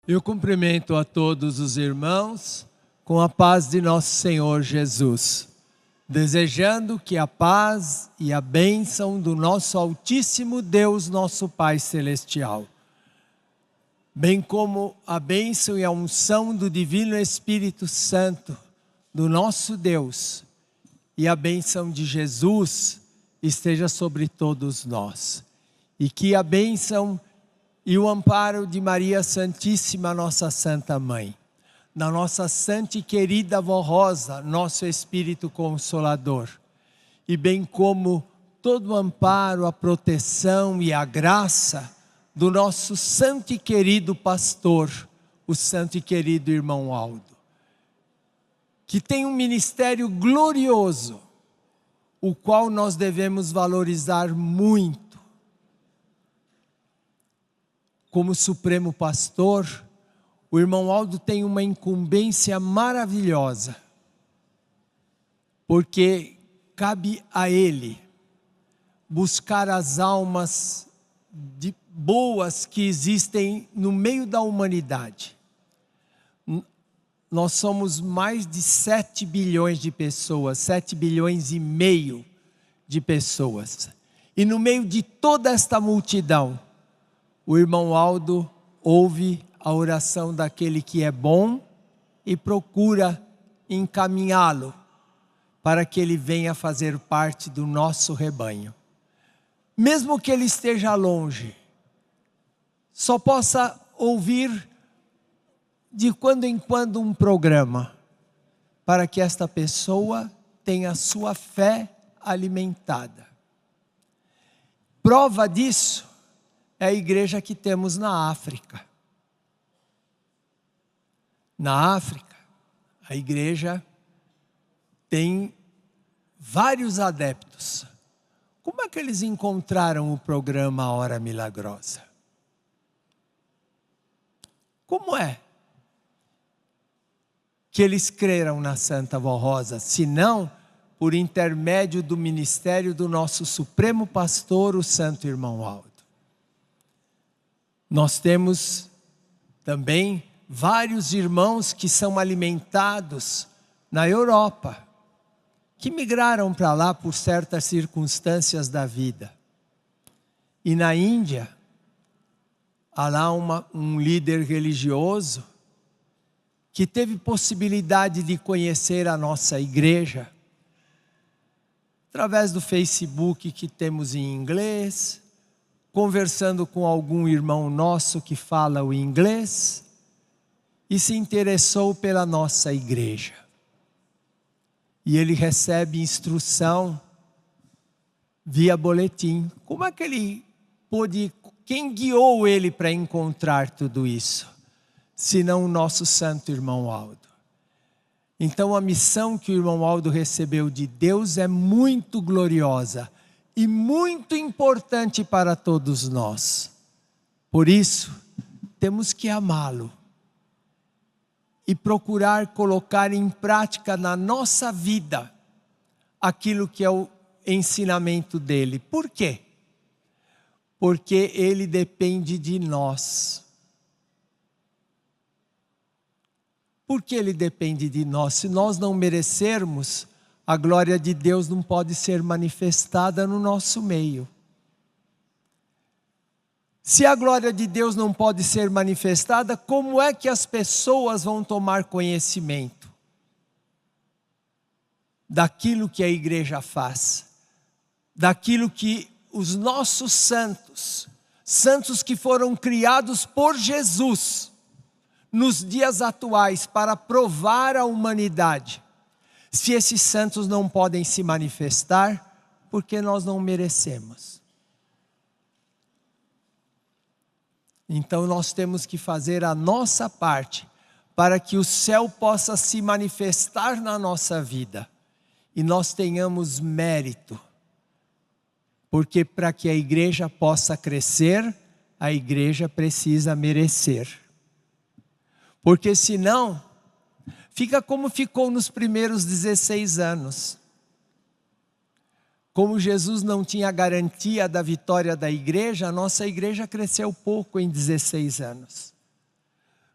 Eu cumprimento a todos os irmãos com a paz de nosso Senhor Jesus, desejando que a paz e a bênção do nosso Altíssimo Deus, nosso Pai Celestial, bem como a bênção e a unção do Divino Espírito Santo, do nosso Deus, e a bênção de Jesus esteja sobre todos nós. E que a bênção e o amparo de Maria Santíssima, nossa Santa Mãe, da nossa santa e querida Vó Rosa, nosso Espírito Consolador, e bem como todo o amparo, a proteção e a graça do nosso santo e querido pastor, o santo e querido irmão Aldo, que tem um ministério glorioso, o qual nós devemos valorizar muito. Como Supremo Pastor, o irmão Aldo tem uma incumbência maravilhosa, porque cabe a ele buscar as almas boas que existem no meio da humanidade. Nós somos mais de 7 bilhões de pessoas, 7 bilhões e meio de pessoas. E no meio de toda esta multidão, o irmão Aldo ouve a oração daquele que é bom e procura encaminhá-lo para que ele venha fazer parte do nosso rebanho. Mesmo que ele esteja longe, só possa ouvir de quando em quando um programa, para que esta pessoa tenha sua fé alimentada. Prova disso é a igreja que temos na África. Na África, a igreja tem vários adeptos. Como é que eles encontraram o programa Hora Milagrosa? Como é que eles creram na Santa Vó Rosa, se não por intermédio do ministério do nosso Supremo Pastor, o Santo Irmão Aldo? Nós temos também vários irmãos que são alimentados na Europa, que migraram para lá por certas circunstâncias da vida. E na Índia, há lá um líder religioso que teve possibilidade de conhecer a nossa igreja, através do Facebook que temos em inglês, conversando com algum irmão nosso que fala o inglês, e se interessou pela nossa igreja. E ele recebe instrução via boletim. Como é que ele pôde, quem guiou ele para encontrar tudo isso? Senão o nosso santo irmão Aldo. Então a missão que o irmão Aldo recebeu de Deus é muito gloriosa e muito importante para todos nós. Por isso, temos que amá-lo e procurar colocar em prática na nossa vida aquilo que é o ensinamento dele. Por quê? Porque ele depende de nós. Por que ele depende de nós? Se nós não merecermos, a glória de Deus não pode ser manifestada no nosso meio. Se a glória de Deus não pode ser manifestada, como é que as pessoas vão tomar conhecimento daquilo que a igreja faz? Daquilo que os nossos santos, santos que foram criados por Jesus, nos dias atuais, para provar à humanidade. Se esses santos não podem se manifestar, porque nós não merecemos. Então nós temos que fazer a nossa parte, para que o céu possa se manifestar na nossa vida. E nós tenhamos mérito. Porque para que a igreja possa crescer, a igreja precisa merecer. Porque senão, fica como ficou nos primeiros 16 anos. Como Jesus não tinha garantia da vitória da igreja, a nossa igreja cresceu pouco em 16 anos.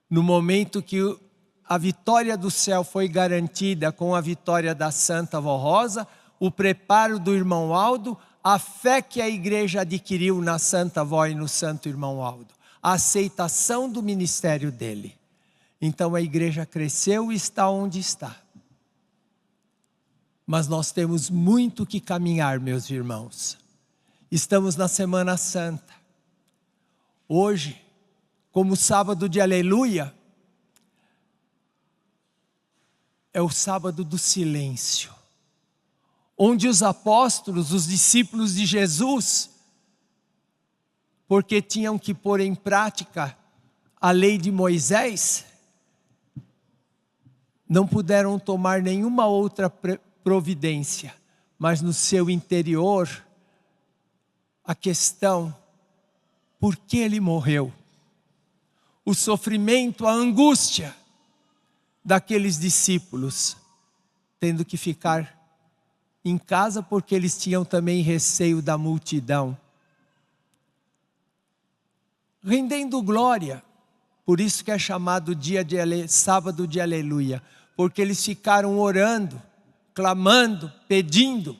no momento que a vitória do céu foi garantida com a vitória da Santa Vó Rosa, o preparo do irmão Aldo, a fé que a igreja adquiriu na Santa Vó e no Santo Irmão Aldo, a aceitação do ministério dele. Então a igreja cresceu e está onde está. Mas nós temos muito que caminhar, meus irmãos. Estamos na Semana Santa. Hoje, como sábado de aleluia, é o sábado do silêncio, onde os apóstolos, os discípulos de Jesus, porque tinham que pôr em prática a lei de Moisés, não puderam tomar nenhuma outra providência, mas no seu interior, a questão, por que ele morreu? O sofrimento, a angústia daqueles discípulos, tendo que ficar em casa porque eles tinham também receio da multidão. Rendendo glória, por isso que é chamado sábado de aleluia, porque eles ficaram orando, clamando, pedindo,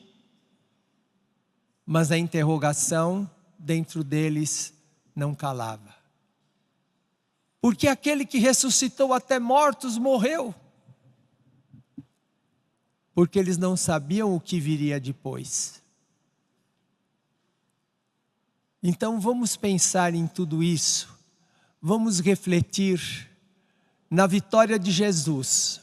mas a interrogação dentro deles não calava. Porque aquele que ressuscitou até mortos morreu. Porque eles não sabiam o que viria depois. Então vamos pensar em tudo isso. Vamos refletir na vitória de Jesus.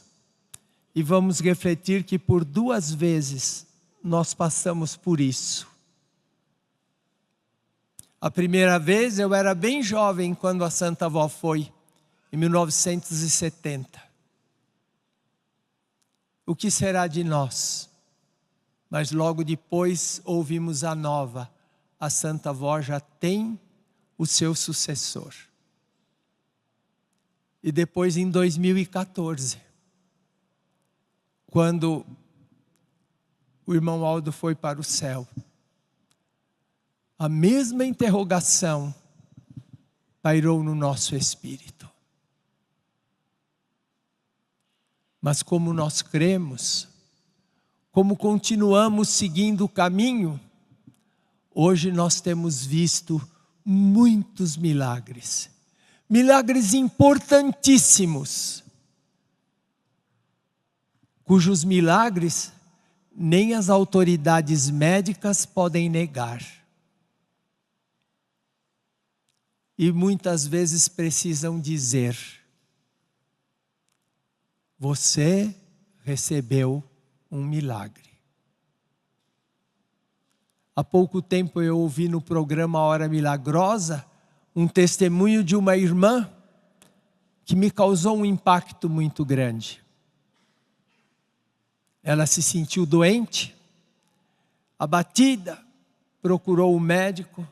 E vamos refletir que por 2 vezes nós passamos por isso. A primeira vez eu era bem jovem quando a Santa Vó foi, em 1970. O que será de nós? Mas logo depois ouvimos a nova. A Santa Vó já tem o seu sucessor. E depois em 2014, quando o irmão Aldo foi para o céu, a mesma interrogação pairou no nosso espírito. Mas como nós cremos, como continuamos seguindo o caminho, hoje nós temos visto muitos milagres. Milagres importantíssimos, cujos milagres nem as autoridades médicas podem negar. E muitas vezes precisam dizer: você recebeu um milagre. Há pouco tempo eu ouvi no programa Hora Milagrosa um testemunho de uma irmã que me causou um impacto muito grande. Ela se sentiu doente, abatida, procurou o médico.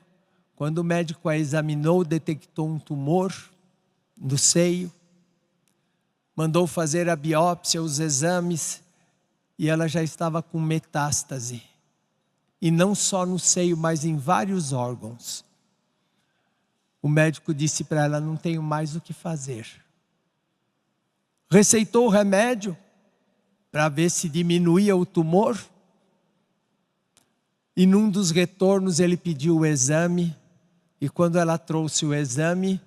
Quando o médico a examinou, detectou um tumor no seio. Mandou fazer a biópsia, os exames, e ela já estava com metástase. E não só no seio, mas em vários órgãos. O médico disse para ela: não tenho mais o que fazer. Receitou o remédio para ver se diminuía o tumor. E num dos retornos ele pediu o exame. E quando ela trouxe o exame,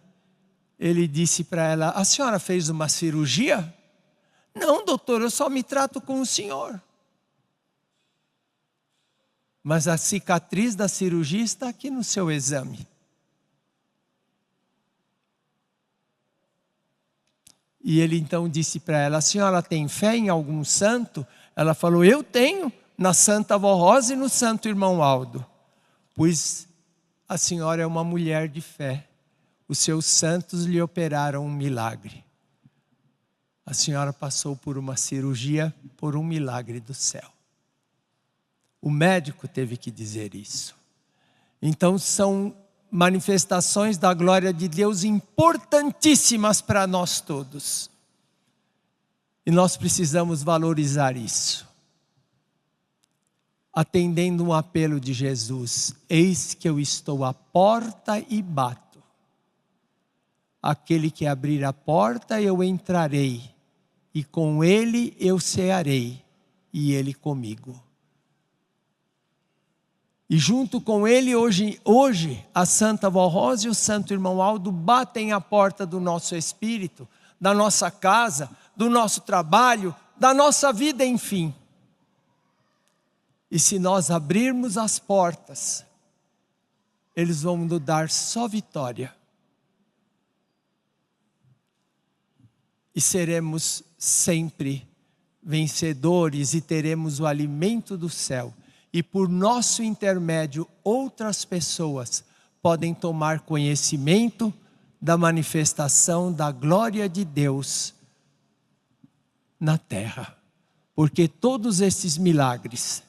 ele disse para ela: a senhora fez uma cirurgia? Não, doutor, eu só me trato com o senhor. Mas a cicatriz da cirurgia está aqui no seu exame. E ele então disse para ela: a senhora tem fé em algum santo? Ela falou: eu tenho, na Santa Vó Rosa e no Santo Irmão Aldo. Pois a senhora é uma mulher de fé. Os seus santos lhe operaram um milagre. A senhora passou por uma cirurgia, por um milagre do céu. O médico teve que dizer isso. Então são manifestações da glória de Deus importantíssimas para nós todos. E nós precisamos valorizar isso. Atendendo um apelo de Jesus: eis que eu estou à porta e bato. aquele que abrir a porta eu entrarei, e com ele eu cearei, e ele comigo. E junto com ele, hoje a Santa Vó Rosa e o Santo Irmão Aldo batem a porta do nosso espírito, da nossa casa, do nosso trabalho, da nossa vida, enfim. E se nós abrirmos as portas, eles vão nos dar só vitória. E seremos sempre vencedores e teremos o alimento do céu. E por nosso intermédio, outras pessoas podem tomar conhecimento da manifestação da glória de Deus na terra. Porque todos esses milagres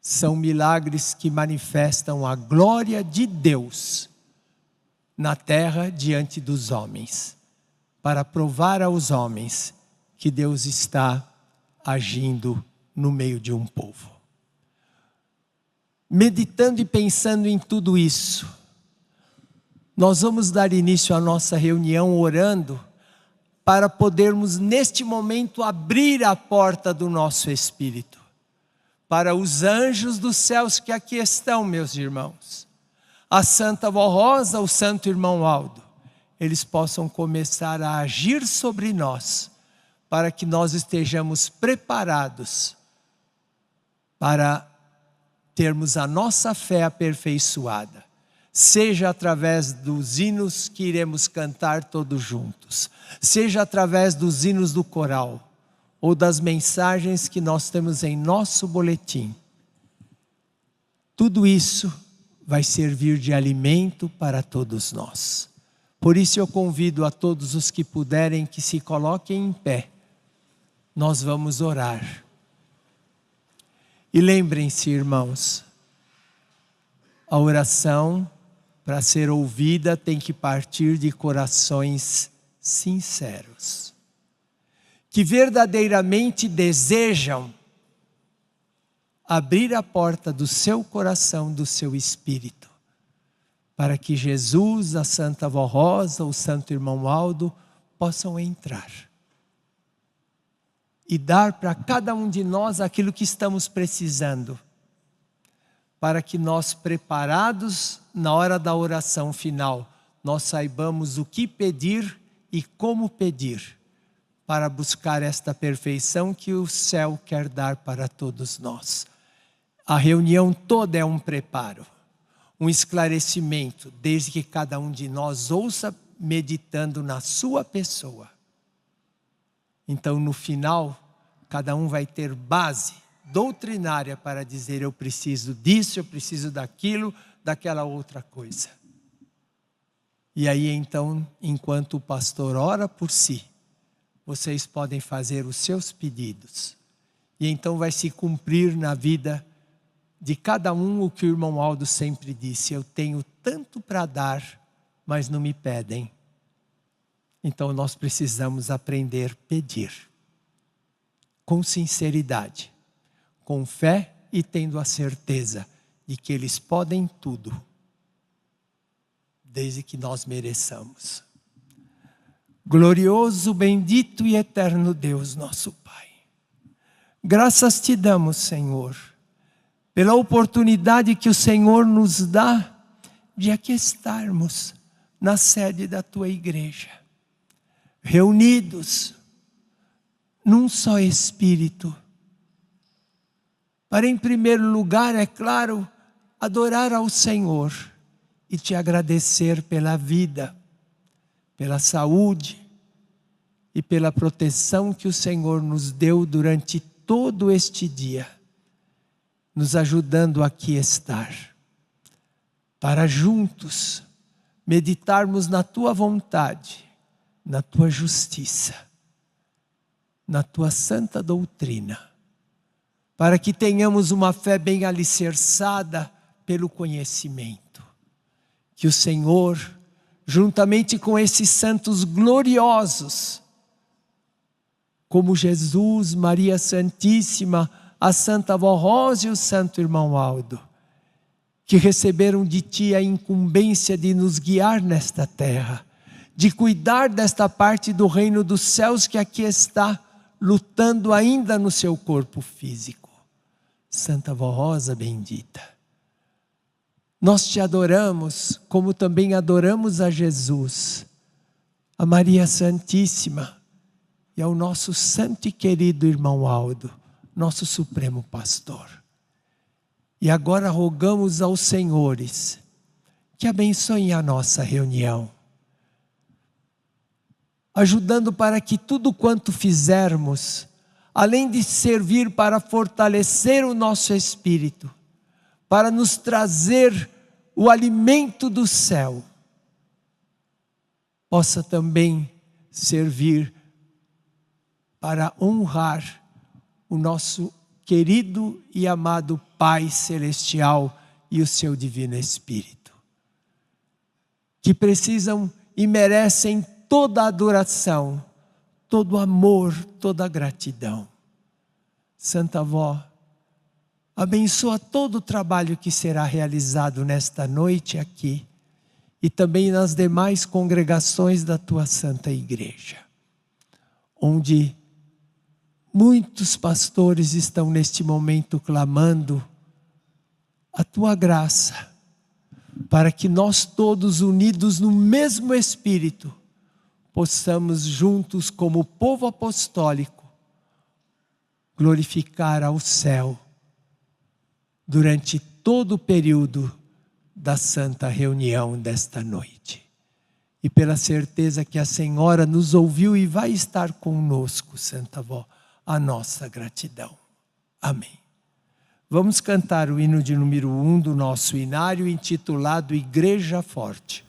são milagres que manifestam a glória de Deus na terra diante dos homens, para provar aos homens que Deus está agindo no meio de um povo. Meditando e pensando em tudo isso, nós vamos dar início à nossa reunião orando para podermos neste momento abrir a porta do nosso espírito para os anjos dos céus que aqui estão, meus irmãos, a Santa Vó Rosa, o Santo Irmão Aldo, eles possam começar a agir sobre nós, para que nós estejamos preparados para termos a nossa fé aperfeiçoada, seja através dos hinos que iremos cantar todos juntos, seja através dos hinos do coral, ou das mensagens que nós temos em nosso boletim. Tudo isso vai servir de alimento para todos nós. Por isso eu convido a todos os que puderem que se coloquem em pé. Nós vamos orar. E lembrem-se, irmãos, a oração, para ser ouvida, tem que partir de corações sinceros, que verdadeiramente desejam abrir a porta do seu coração, do seu espírito, para que Jesus, a Santa Vó Rosa, o Santo Irmão Aldo, possam entrar e dar para cada um de nós aquilo que estamos precisando, para que nós, preparados na hora da oração final, nós saibamos o que pedir e como pedir, para buscar esta perfeição que o céu quer dar para todos nós. A reunião toda é um preparo, um esclarecimento, desde que cada um de nós ouça meditando na sua pessoa. Então, no final, cada um vai ter base doutrinária para dizer: eu preciso disso, eu preciso daquilo, daquela outra coisa. E aí então, enquanto o pastor ora por si, vocês podem fazer os seus pedidos. E então vai se cumprir na vida de cada um o que o irmão Aldo sempre disse: eu tenho tanto para dar, mas não me pedem. Então nós precisamos aprender a pedir, com sinceridade, com fé e tendo a certeza de que eles podem tudo, desde que nós mereçamos. Glorioso, bendito e eterno Deus, nosso Pai, graças te damos, Senhor, pela oportunidade que o Senhor nos dá de aqui estarmos na sede da tua igreja, reunidos num só Espírito, para em primeiro lugar, é claro, adorar ao Senhor e te agradecer pela vida, pela saúde e pela proteção que o Senhor nos deu durante todo este dia, nos ajudando aqui a estar, para juntos meditarmos na tua vontade, na tua justiça, na tua santa doutrina, para que tenhamos uma fé bem alicerçada pelo conhecimento, que o Senhor, juntamente com esses santos gloriosos, como Jesus, Maria Santíssima, a Santa Vó Rosa e o Santo Irmão Aldo, que receberam de ti a incumbência de nos guiar nesta terra, de cuidar desta parte do reino dos céus que aqui está, lutando ainda no seu corpo físico. Santa Vó Rosa bendita, nós te adoramos, como também adoramos a Jesus, a Maria Santíssima e ao nosso santo e querido irmão Aldo, nosso supremo pastor. E agora rogamos aos senhores que abençoem a nossa reunião, ajudando para que tudo quanto fizermos, além de servir para fortalecer o nosso espírito, para nos trazer o alimento do céu, possa também servir para honrar o nosso querido e amado Pai Celestial e o seu Divino Espírito, que precisam e merecem toda a adoração, todo o amor, toda a gratidão. Santa Avó, abençoa todo o trabalho que será realizado nesta noite aqui e também nas demais congregações da tua Santa Igreja, onde muitos pastores estão neste momento clamando a tua graça, para que nós todos unidos no mesmo Espírito, possamos juntos como povo apostólico, glorificar ao céu, durante todo o período da santa reunião desta noite. E pela certeza que a Senhora nos ouviu e vai estar conosco, Santa Avó, a nossa gratidão. Amém. Vamos cantar o hino de número 1 do nosso inário, intitulado Igreja Forte.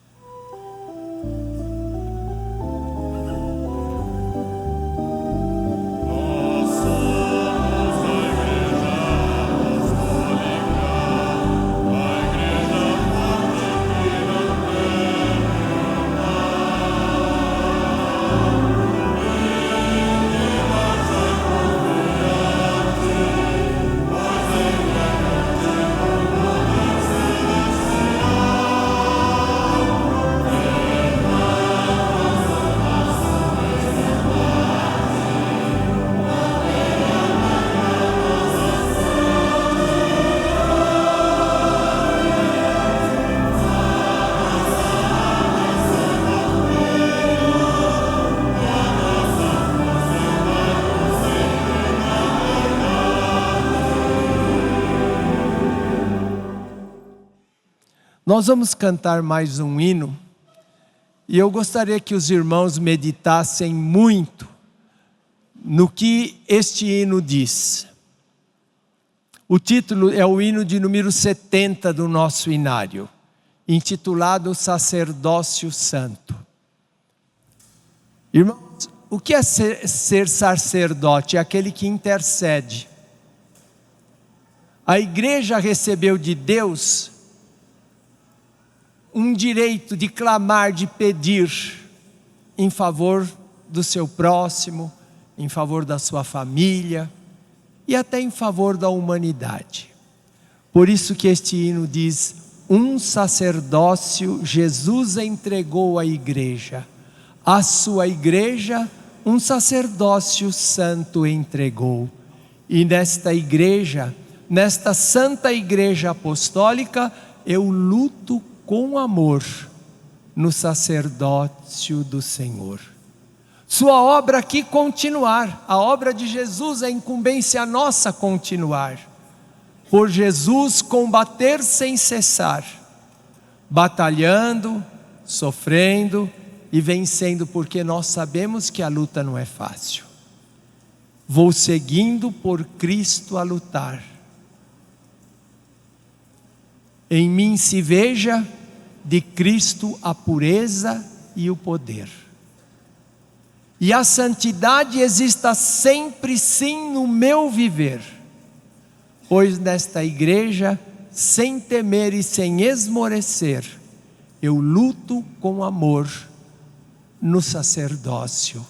Nós vamos cantar mais um hino, e eu gostaria que os irmãos meditassem muito no que este hino diz. O título é o hino de número 70 do nosso inário, intitulado Sacerdócio Santo. Irmãos, o que é ser sacerdote? É aquele que intercede. A igreja recebeu de Deus um direito de clamar, de pedir em favor do seu próximo, em favor da sua família e até em favor da humanidade. Por isso que este hino diz: um sacerdócio Jesus entregou à igreja, à sua igreja um sacerdócio santo entregou. E nesta igreja, nesta santa igreja apostólica, eu luto com amor no sacerdócio do Senhor. Sua obra aqui continuar, a obra de Jesus é incumbência nossa continuar. Por Jesus combater sem cessar, batalhando, sofrendo e vencendo, porque nós sabemos que a luta não é fácil. Vou seguindo por Cristo a lutar. Em mim se veja de Cristo a pureza e o poder. E a santidade exista sempre sim no meu viver. Pois nesta igreja, sem temer e sem esmorecer, eu luto com amor no sacerdócio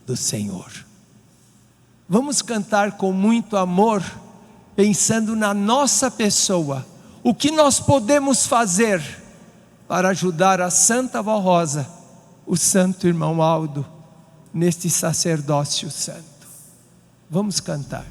do Senhor. Vamos cantar com muito amor, pensando na nossa pessoa. O que nós podemos fazer para ajudar a Santa Vó Rosa, o santo irmão Aldo neste sacerdócio santo. Vamos cantar.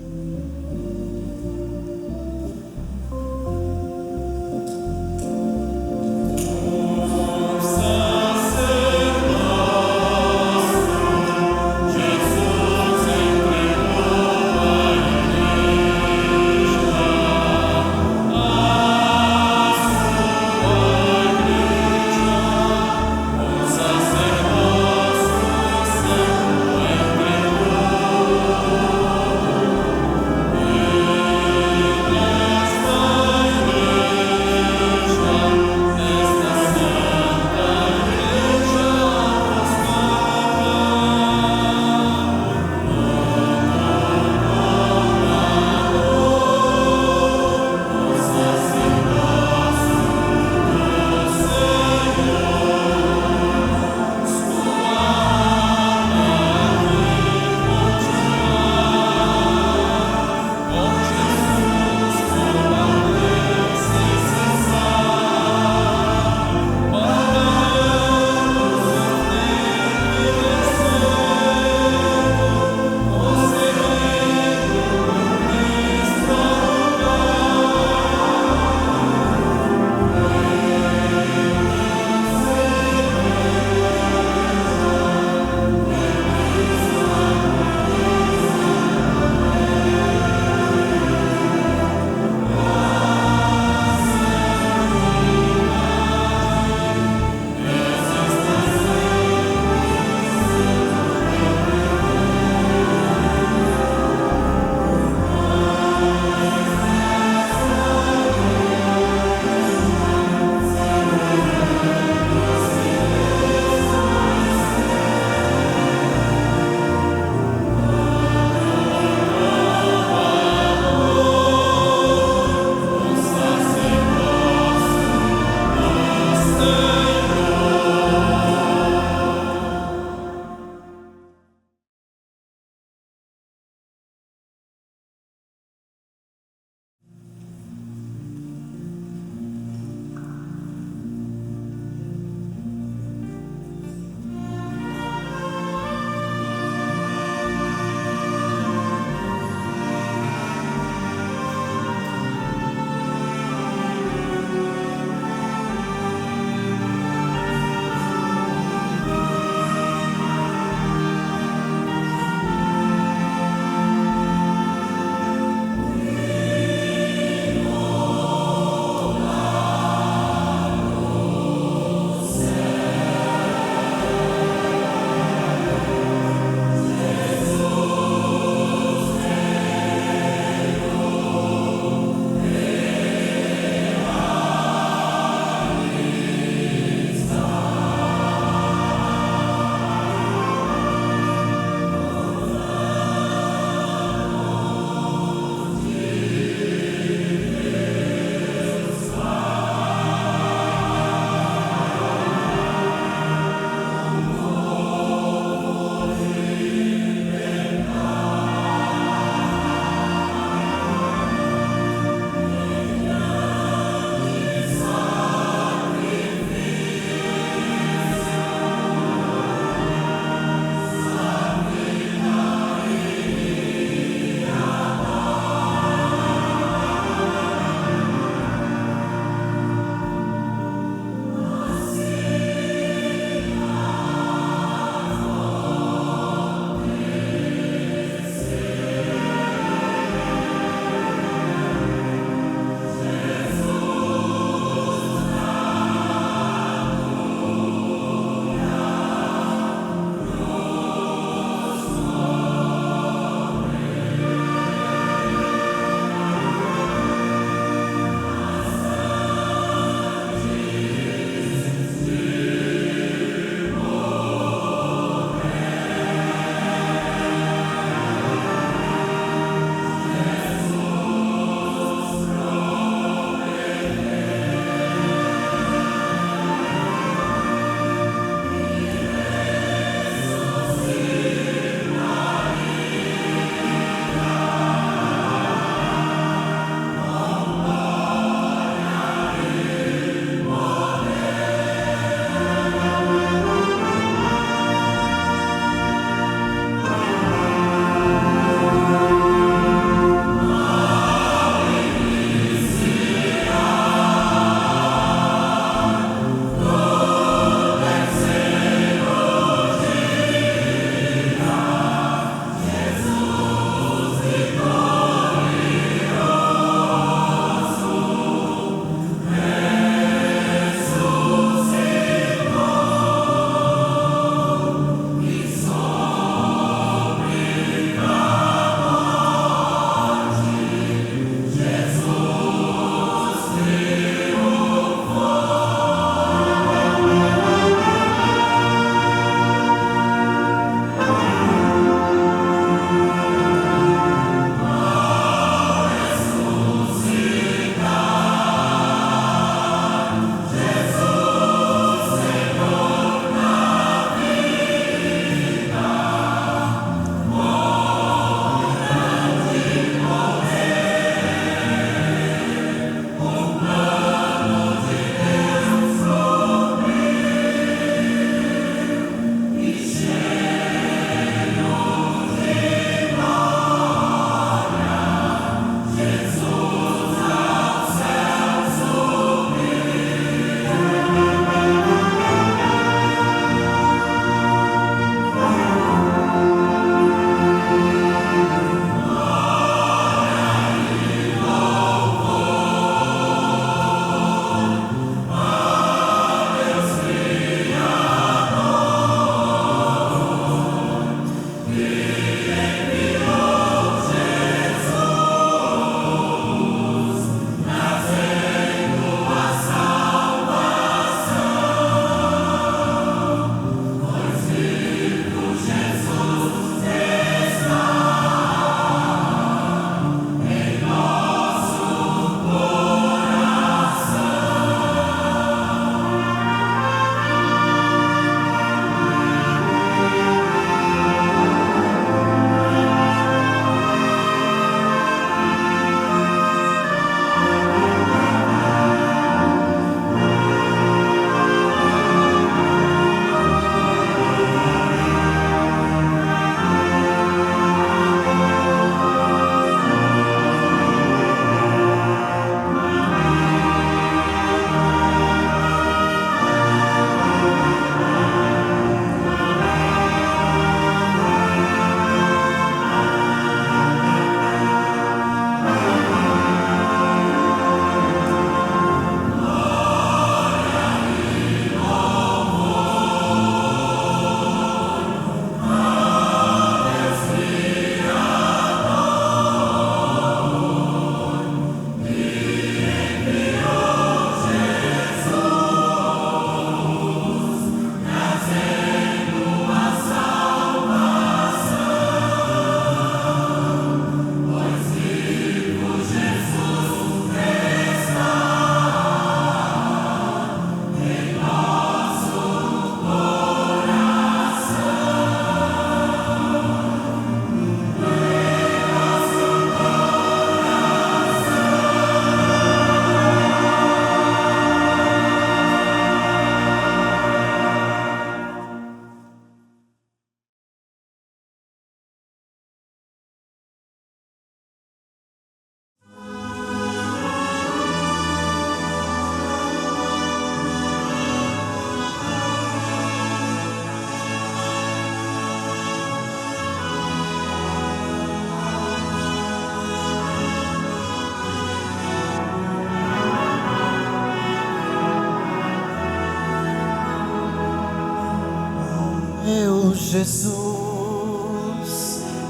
Jesus,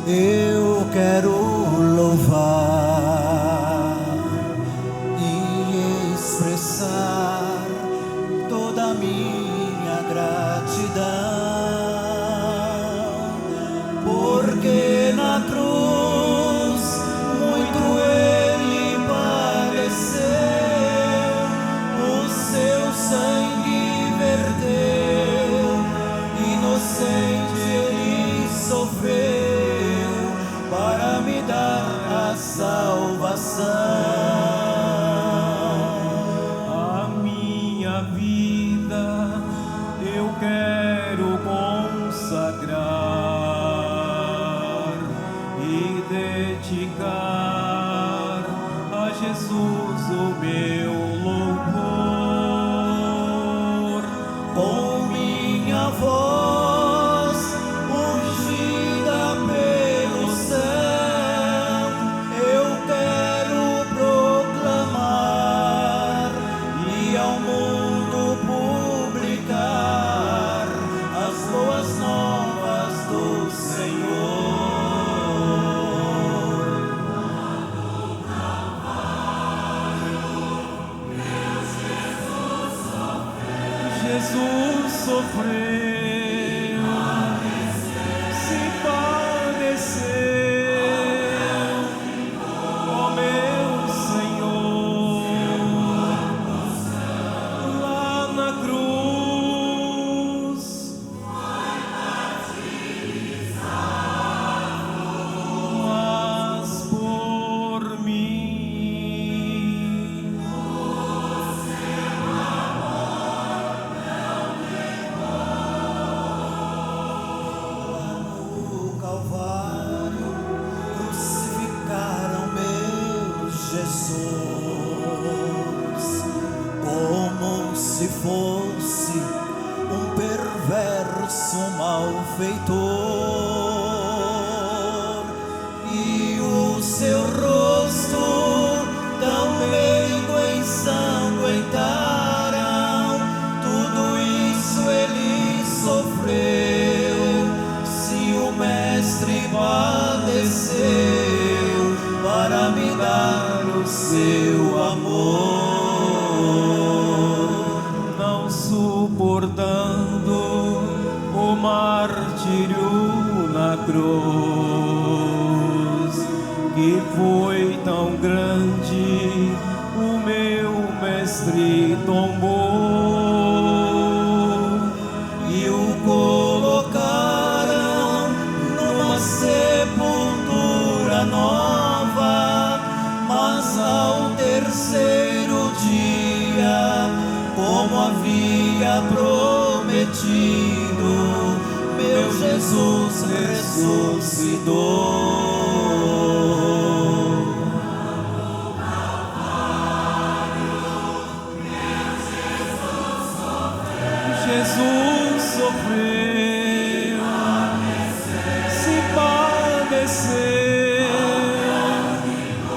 eu quero louvar e expressar toda a minha gratidão, porque na cruz muito Ele padeceu, o seu sangue verteu, inocente Ele sofreu para me dar a salvação. A minha vida eu quero consagrar e dedicar a Jesus o meu louvor. Com minha voz ungida pelo céu, eu quero proclamar e ao mundo publicar as boas novas do Senhor. Jesus sofreu, se padeceu, ó meu Senhor, lá na cruz, mas por mim. No Calvário crucificaram meu Jesus, como se fosse um perverso malfeitor, e o seu rosto tão meigo ensanguentaram. Tudo isso ele sofreu, se o Mestre padeceu para me dar o seu amor. Não suportando o martírio na cruz, que foi tão grande, o meu Mestre tombou E o colocaram numa sepultura nova, mas ao terceiro dia, como havia prometido, meu Jesus ressuscitou. Jesus sofreu, se padeceu,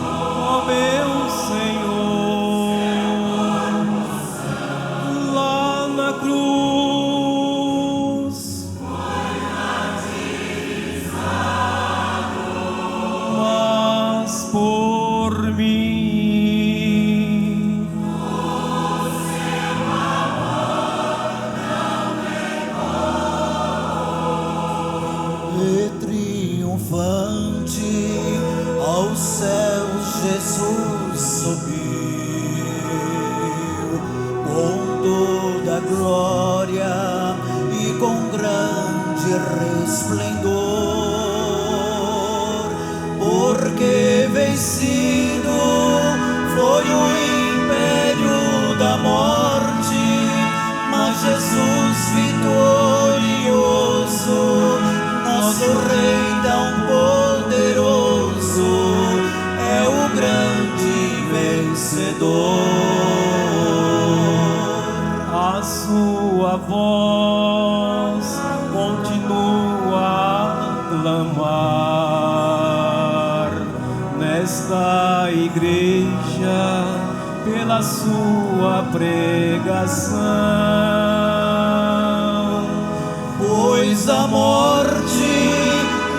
ó meu Senhor, lá na cruz, mas por mim. E triunfante aos céus Jesus subiu, com toda glória e com grande resplendor, porque vencido foi o império da morte, mas Jesus vitorioso, nosso Rei tão poderoso, é o grande vencedor. A sua voz continua a clamar nesta igreja pela sua pregação. Pois pois a morte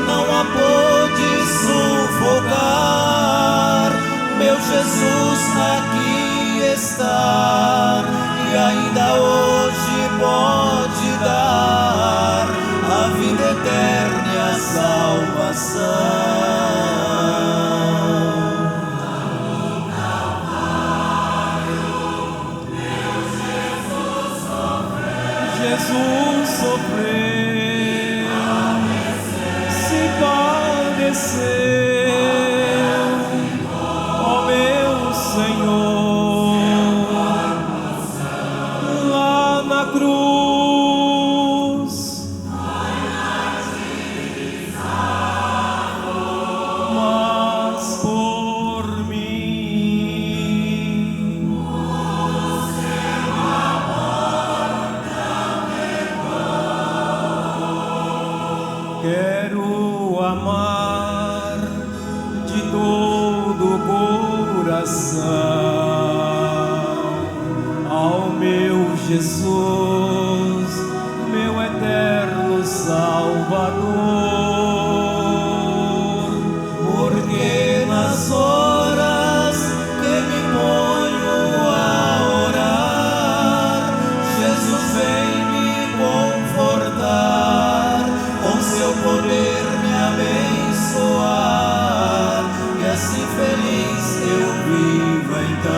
não a pôde sufocar. Meu Jesus aqui está e ainda hoje pode dar a vida eterna e a salvação. Jesus sofreu, se padeceu, ó meu Senhor, lá na cruz, mas por mim. Quero amar de todo o coração ao meu Jesus, meu eterno Salvador, Porque nas horas que me ponho a orar, Jesus vem me confortar, com seu poder me abençoar, e assim feliz eu vivo então.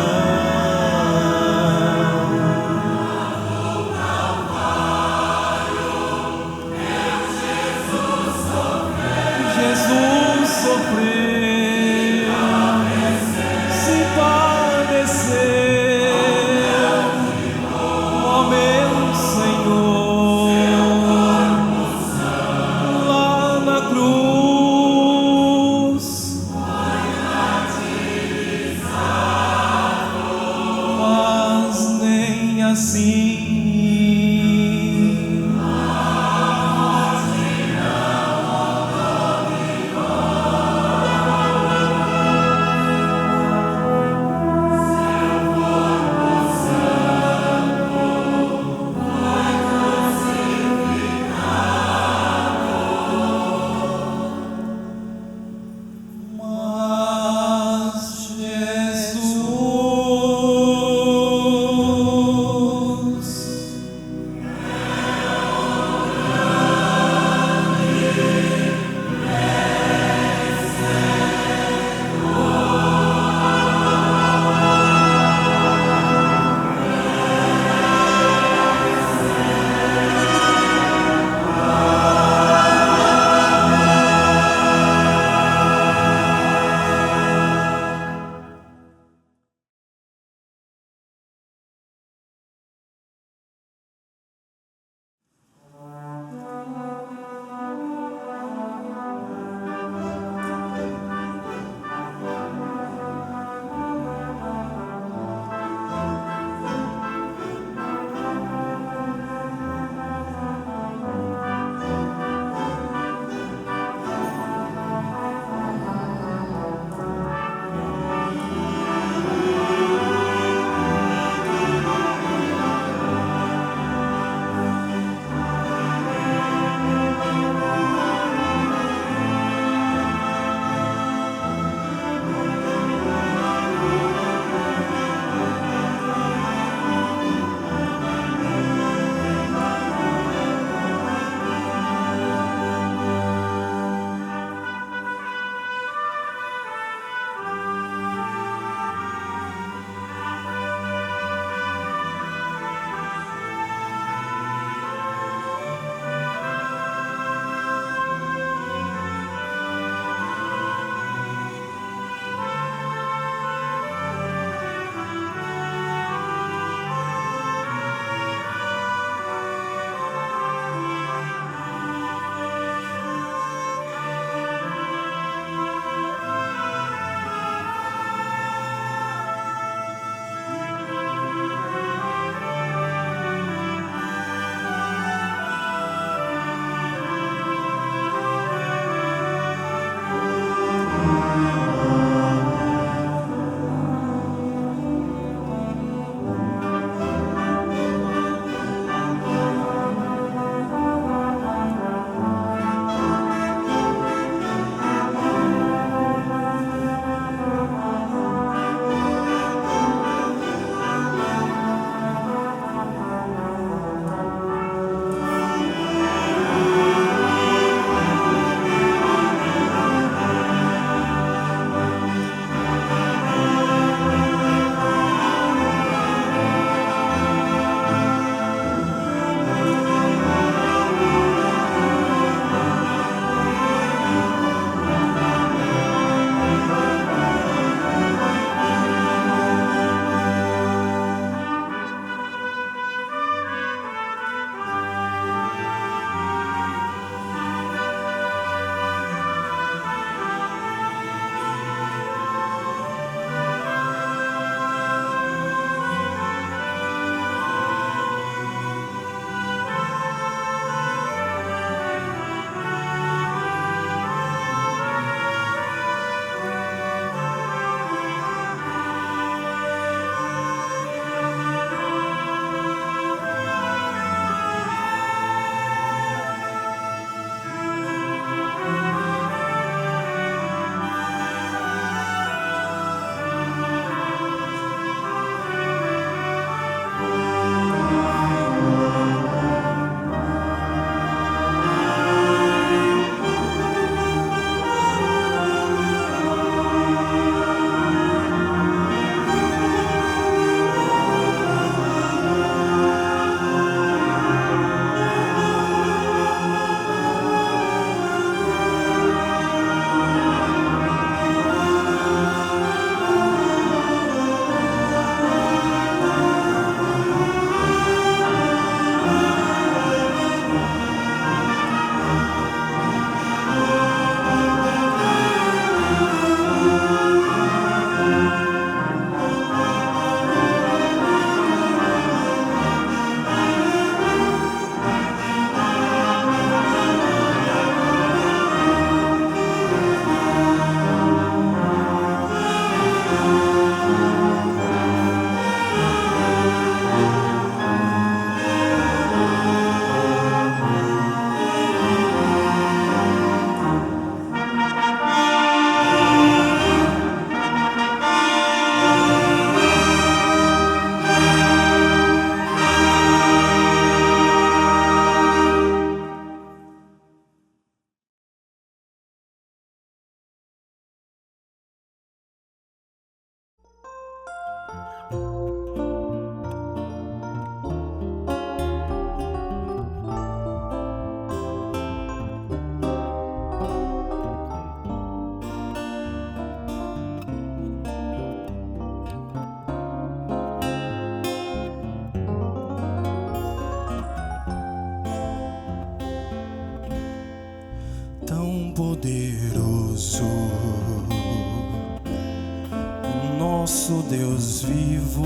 nosso Deus vivo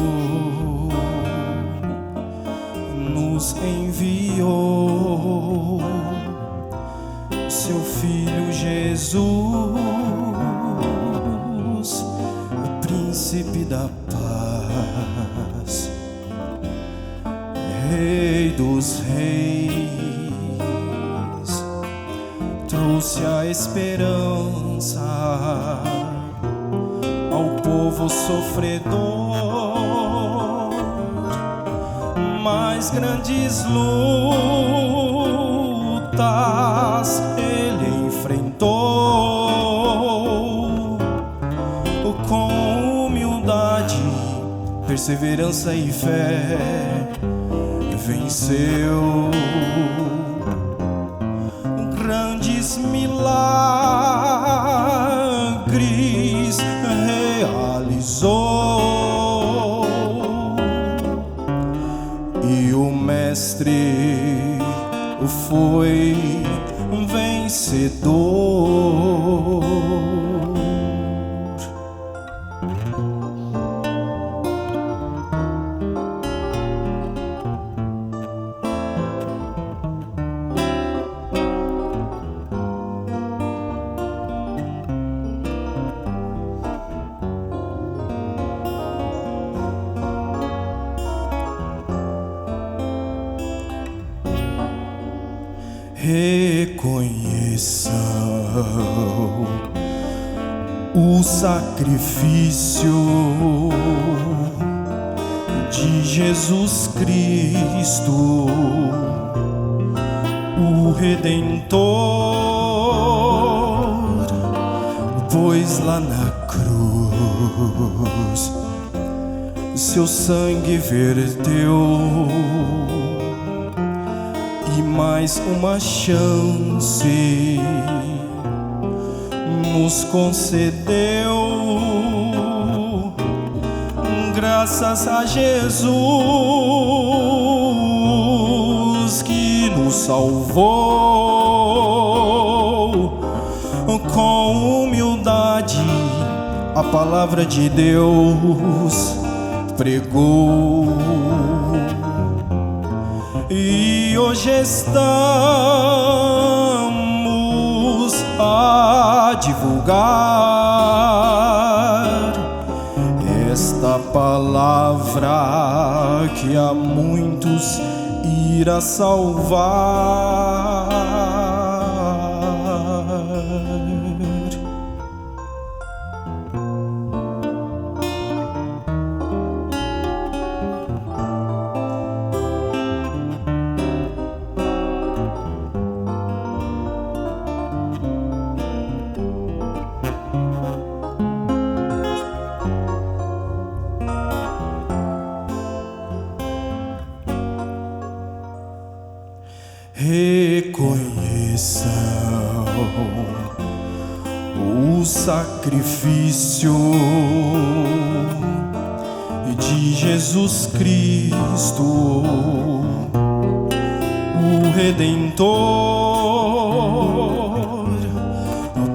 nos enviou seu Filho Jesus, o príncipe da paz, Rei dos reis, trouxe a esperança ao povo sofredor. Mais grandes lutas ele enfrentou, com humildade, perseverança e fé venceu. Grandes milagres realizou, e o Mestre foi vencedor. Reconheçam o sacrifício de Jesus Cristo, o Redentor, pois lá na cruz seu sangue verteu, e mais uma chance nos concedeu. Graças a Jesus que nos salvou, com humildade a palavra de Deus pregou. E hoje estamos a divulgar esta palavra que a muitos irá salvar. Reconheçam o sacrifício de Jesus Cristo, o Redentor,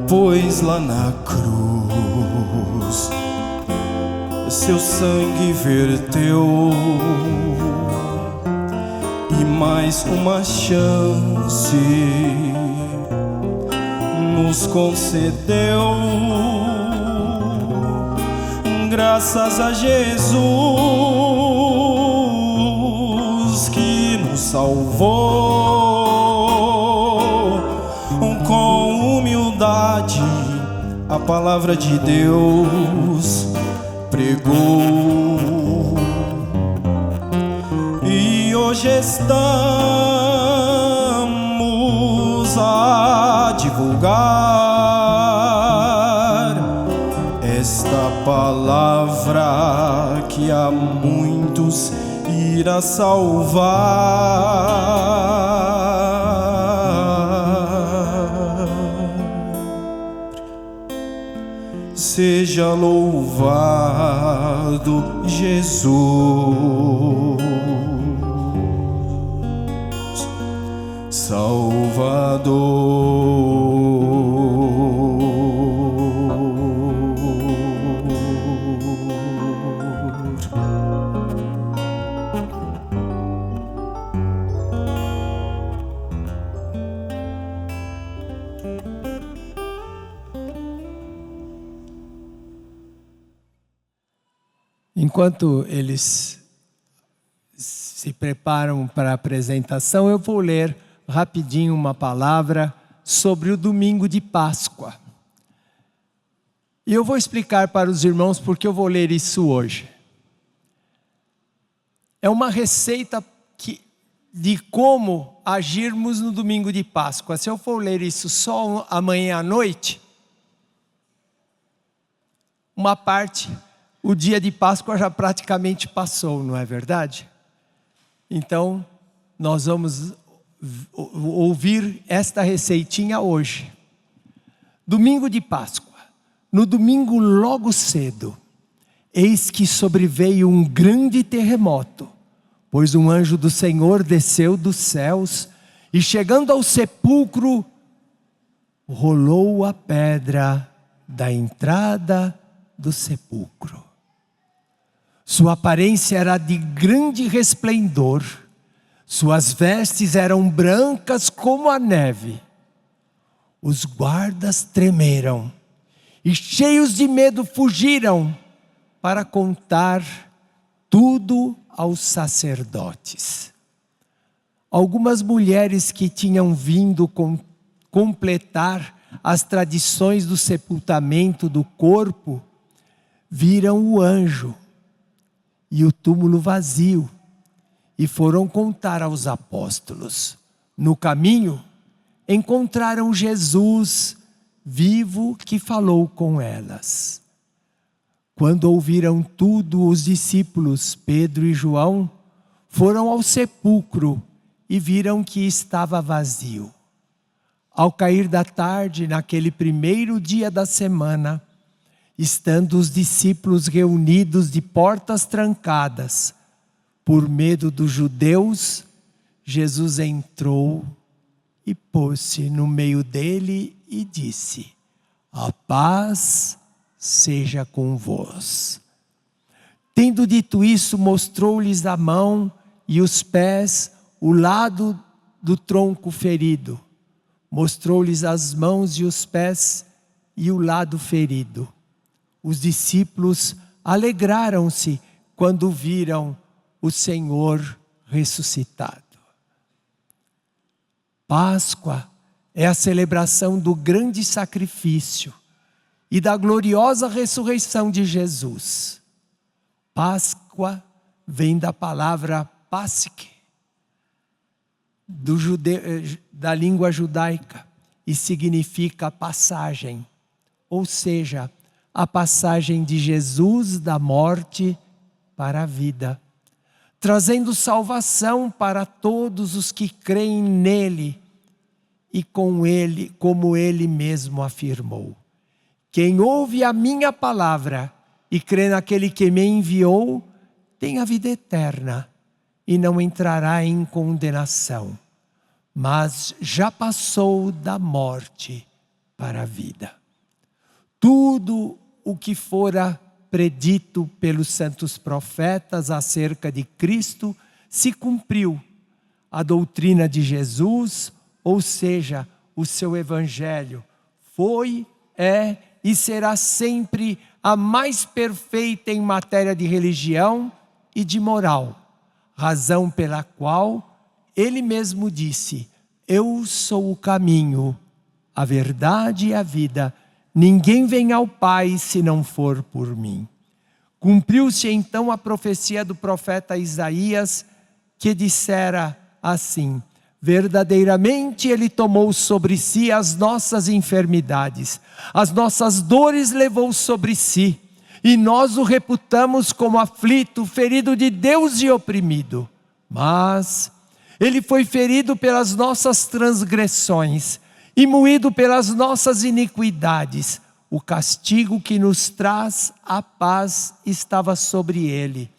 pois lá na cruz seu sangue verteu, e mais uma chance nos concedeu. Graças a Jesus que nos salvou, com humildade a palavra de Deus pregou. E hoje estamos a divulgar esta palavra que a muitos irá salvar. Seja louvado Jesus, Salvador. Enquanto eles se preparam para a apresentação, eu vou ler rapidinho uma palavra sobre o domingo de Páscoa. E eu vou explicar para os irmãos porque eu vou ler isso hoje. É uma receita de como agirmos no domingo de Páscoa. Se eu for ler isso só amanhã à noite, uma parte, o dia de Páscoa já praticamente passou, não é verdade? Então, nós vamos ouvir esta receitinha hoje. Domingo de Páscoa. No domingo logo cedo, eis que sobreveio um grande terremoto, pois um anjo do Senhor desceu dos céus e chegando ao sepulcro, rolou a pedra da entrada do sepulcro. Sua aparência era de grande resplendor, suas vestes eram brancas como a neve. Os guardas tremeram e cheios de medo fugiram para contar tudo aos sacerdotes. Algumas mulheres que tinham vindo completar as tradições do sepultamento do corpo, viram o anjo e o túmulo vazio e foram contar aos apóstolos. No caminho, encontraram Jesus vivo que falou com elas. Quando ouviram tudo, os discípulos Pedro e João foram ao sepulcro e viram que estava vazio. Ao cair da tarde, naquele primeiro dia da semana, estando os discípulos reunidos de portas trancadas, por medo dos judeus, Jesus entrou e pôs-se no meio dele e disse: a paz seja convosco. Tendo dito isso, mostrou-lhes a mão e os pés, o lado do tronco ferido. Mostrou-lhes as mãos e os pés e o lado ferido. Os discípulos alegraram-se quando viram o Senhor ressuscitado. Páscoa é a celebração do grande sacrifício e da gloriosa ressurreição de Jesus. Páscoa vem da palavra Pásque, da língua judaica, e significa passagem, ou seja, a passagem de Jesus da morte para a vida, trazendo salvação para todos os que creem nele e com ele, como ele mesmo afirmou: quem ouve a minha palavra e crê naquele que me enviou, tem a vida eterna e não entrará em condenação, mas já passou da morte para a vida. Tudo o que fora predito pelos santos profetas acerca de Cristo se cumpriu. A doutrina de Jesus, ou seja, o seu evangelho, foi, é e será sempre a mais perfeita em matéria de religião e de moral, razão pela qual ele mesmo disse: eu sou o caminho, a verdade e a vida, ninguém vem ao Pai se não for por mim. Cumpriu-se então a profecia do profeta Isaías, que dissera assim: verdadeiramente ele tomou sobre si as nossas enfermidades, as nossas dores levou sobre si, e nós o reputamos como aflito, ferido de Deus e oprimido. Mas ele foi ferido pelas nossas transgressões e moído pelas nossas iniquidades. O castigo que nos traz a paz estava sobre ele,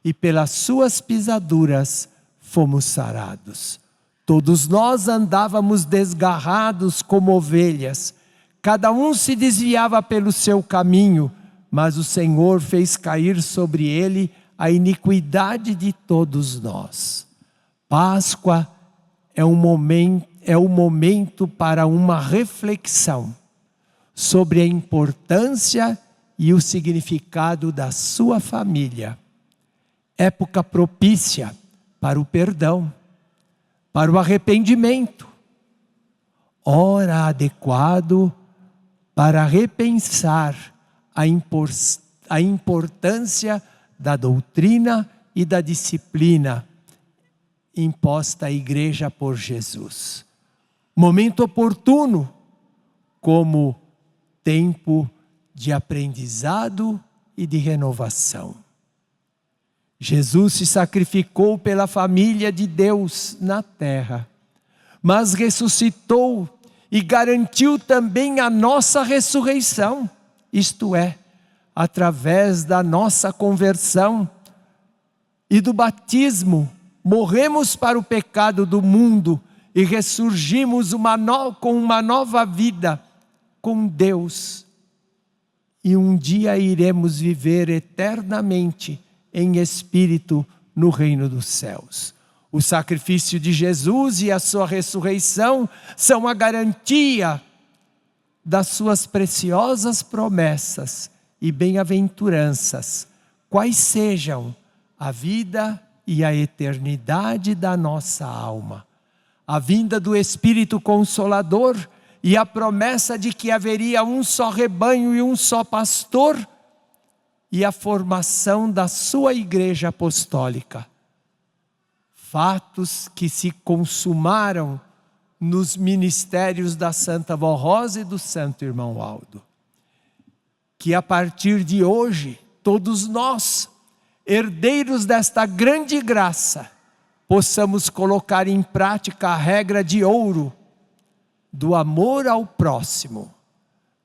e pelas suas pisaduras fomos sarados. Todos nós andávamos desgarrados como ovelhas, cada um se desviava pelo seu caminho, mas o Senhor fez cair sobre ele a iniquidade de todos nós. Páscoa é um momento para uma reflexão sobre a importância e o significado da sua família. Época propícia para o perdão, para o arrependimento. Hora adequado para repensar a importância da doutrina e da disciplina imposta à igreja por Jesus. Momento oportuno como tempo de aprendizado e de renovação. Jesus se sacrificou pela família de Deus na terra, mas ressuscitou e garantiu também a nossa ressurreição, isto é, através da nossa conversão e do batismo, morremos para o pecado do mundo e ressurgimos com uma nova vida com Deus. E um dia iremos viver eternamente em espírito no reino dos céus. O sacrifício de Jesus e a sua ressurreição são a garantia das suas preciosas promessas e bem-aventuranças, quais sejam a vida e a eternidade da nossa alma. A vinda do Espírito Consolador e a promessa de que haveria um só rebanho e um só pastor, e a formação da sua igreja apostólica. Fatos que se consumaram nos ministérios da Santa Vó Rosa e do Santo Irmão Aldo. Que a partir de hoje, todos nós, herdeiros desta grande graça, possamos colocar em prática a regra de ouro do amor ao próximo.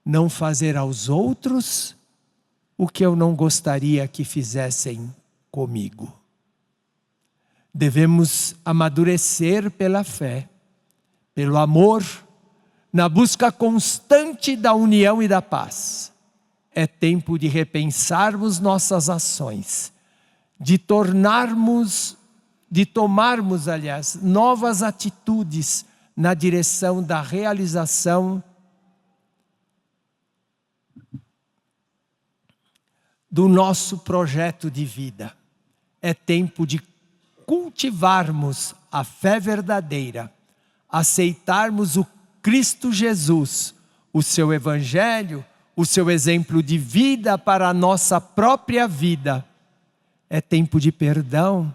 Não fazer aos outros o que eu não gostaria que fizessem comigo. Devemos amadurecer pela fé, pelo amor, na busca constante da união e da paz. É tempo de repensarmos nossas ações, de tomarmos, novas atitudes na direção da realização do nosso projeto de vida. É tempo de cultivarmos a fé verdadeira, aceitarmos o Cristo Jesus, o seu Evangelho, o seu exemplo de vida para a nossa própria vida. É tempo de perdão,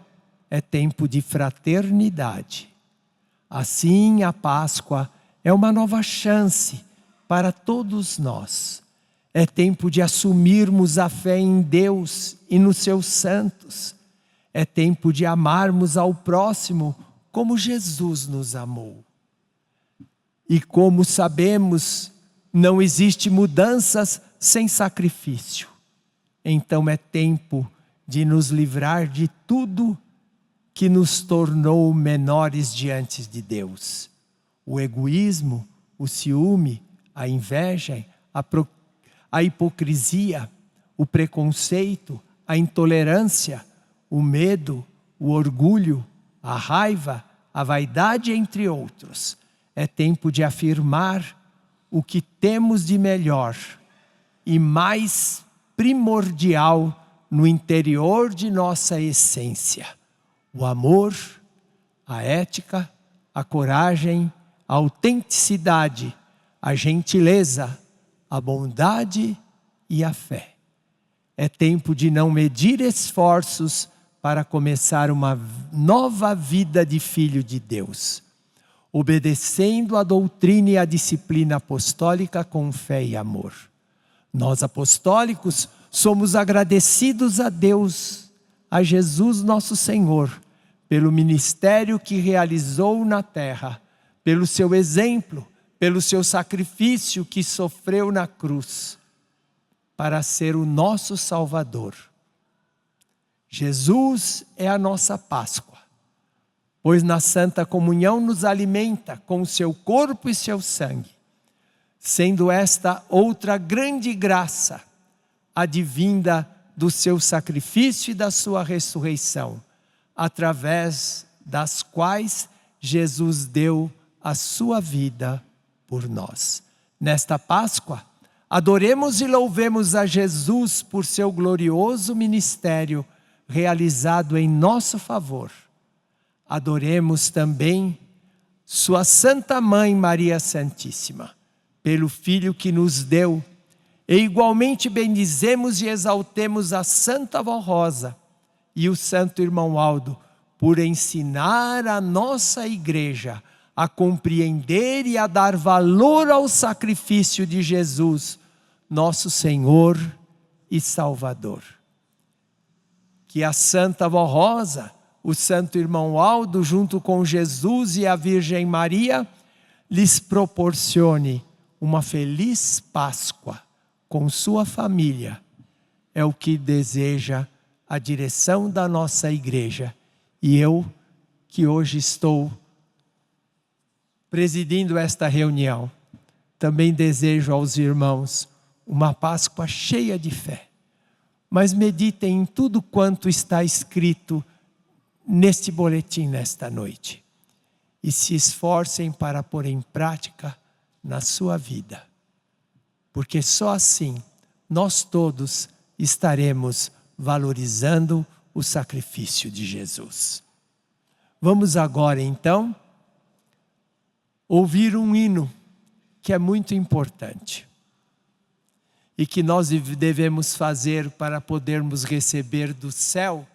é tempo de fraternidade. Assim, a Páscoa é uma nova chance para todos nós. É tempo de assumirmos a fé em Deus e nos seus santos. É tempo de amarmos ao próximo como Jesus nos amou. E como sabemos, não existe mudanças sem sacrifício. Então é tempo de nos livrar de tudo que nos tornou menores diante de Deus. O egoísmo, o ciúme, a inveja, a hipocrisia, o preconceito, a intolerância, o medo, o orgulho, a raiva, a vaidade, entre outros. É tempo de afirmar o que temos de melhor e mais primordial no interior de nossa essência. O amor, a ética, a coragem, a autenticidade, a gentileza, a bondade e a fé. É tempo de não medir esforços para começar uma nova vida de filho de Deus, obedecendo a doutrina e a disciplina apostólica com fé e amor. Nós apostólicos somos agradecidos a Deus, a Jesus nosso Senhor, pelo ministério que realizou na terra, pelo seu exemplo, pelo seu sacrifício que sofreu na cruz, para ser o nosso Salvador. Jesus é a nossa Páscoa, pois na Santa Comunhão nos alimenta com o seu corpo e seu sangue, sendo esta outra grande graça, advinda do seu sacrifício e da sua ressurreição, através das quais Jesus deu a sua vida por nós. Nesta Páscoa, Adoremos e louvemos a Jesus por seu glorioso ministério realizado em nosso favor. Adoremos também sua Santa Mãe Maria Santíssima, pelo Filho que nos deu, e igualmente bendizemos e exaltemos a Santa Avó Rosa e o Santo Irmão Aldo, por ensinar a nossa Igreja a compreender e a dar valor ao sacrifício de Jesus, nosso Senhor e Salvador. Que a Santa Avó Rosa, o Santo Irmão Aldo, junto com Jesus e a Virgem Maria, lhes proporcione uma feliz Páscoa com sua família. É o que deseja a direção da nossa Igreja. E eu, que hoje estou presidindo esta reunião, também desejo aos irmãos uma Páscoa cheia de fé. Mas meditem em tudo quanto está escrito neste boletim nesta noite. E se esforcem para pôr em prática na sua vida. Porque só assim nós todos estaremos valorizando o sacrifício de Jesus. Vamos agora então ouvir um hino que é muito importante e que nós devemos fazer para podermos receber do céu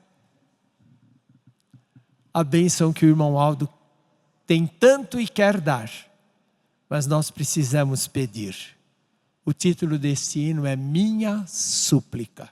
a bênção que o irmão Aldo tem tanto e quer dar, mas nós precisamos pedir. O título deste hino é Minha Súplica.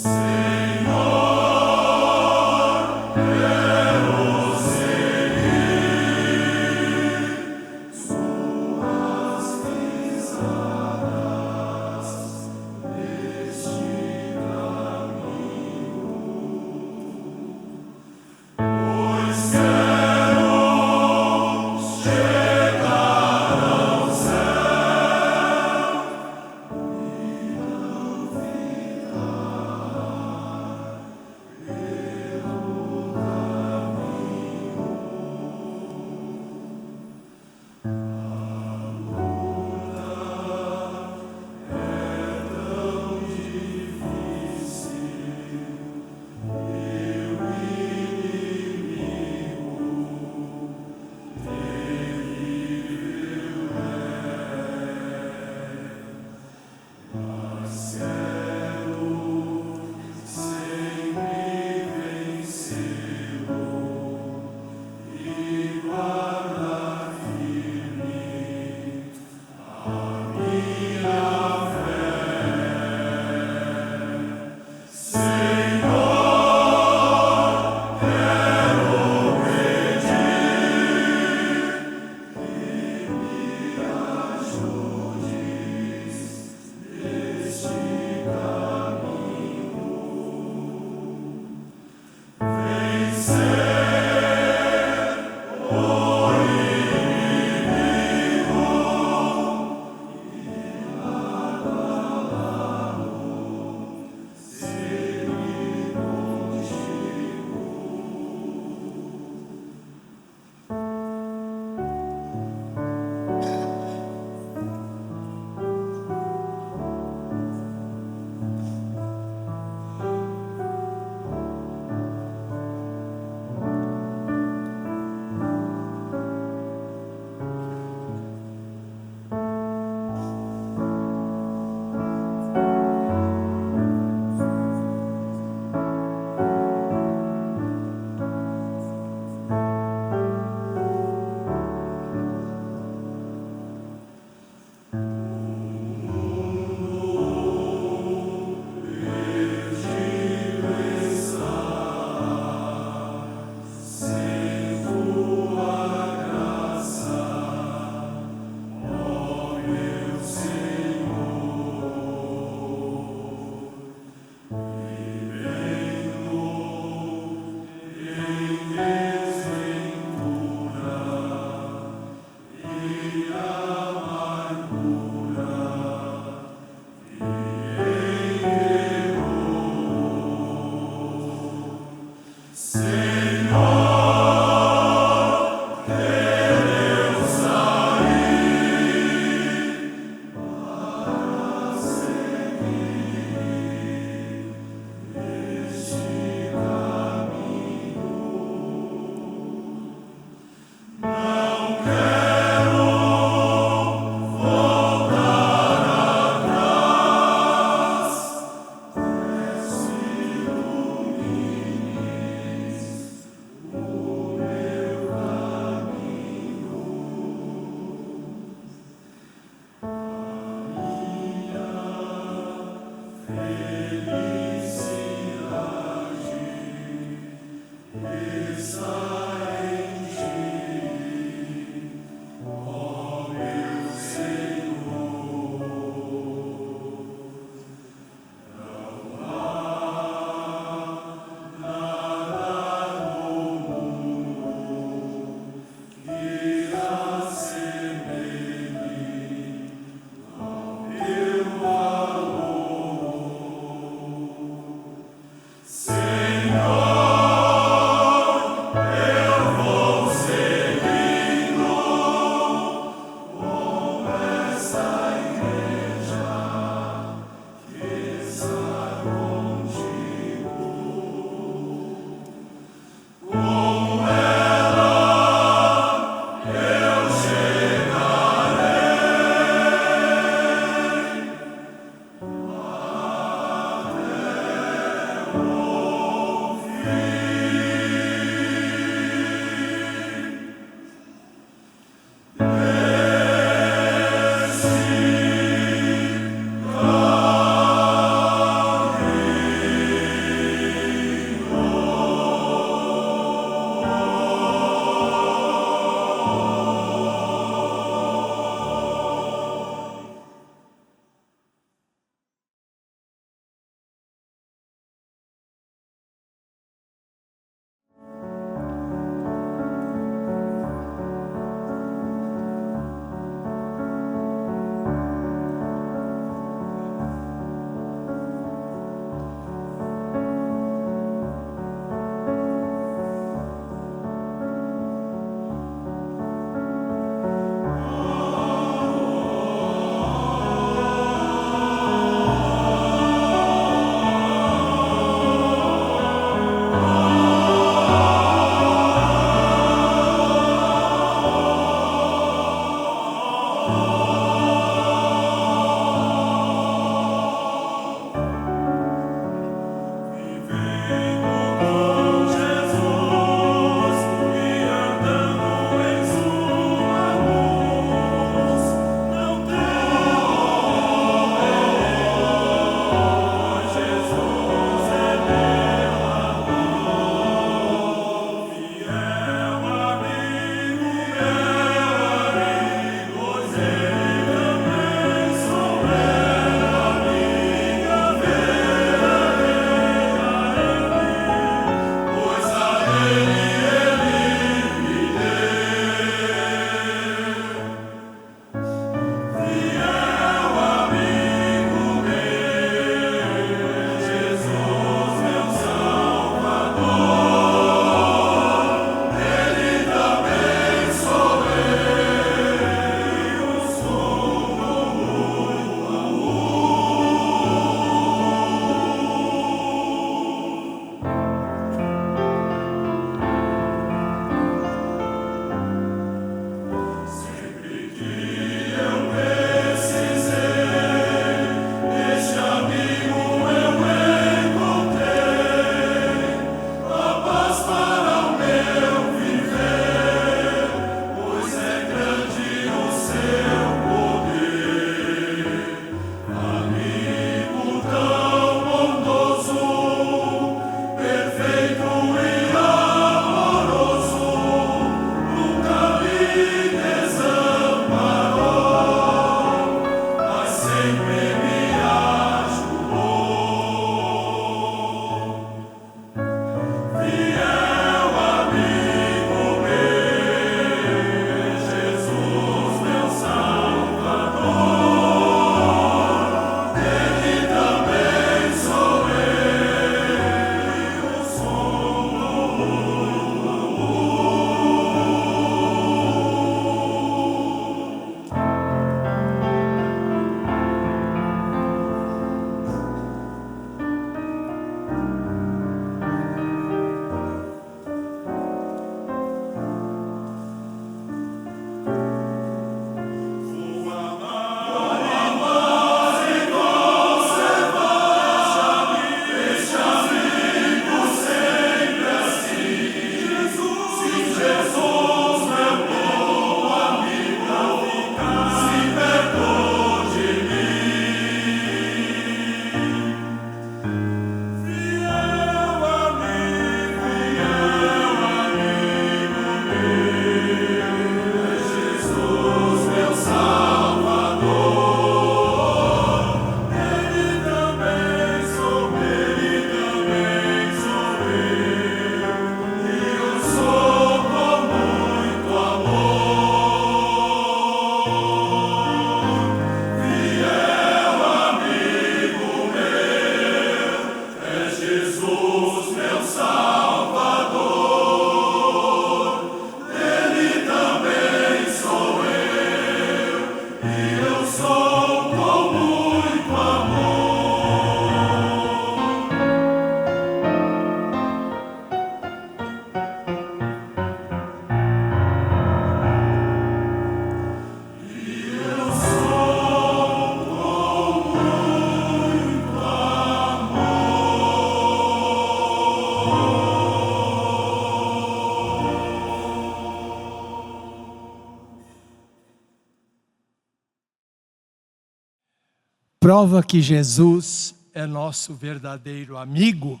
Prova que Jesus é nosso verdadeiro amigo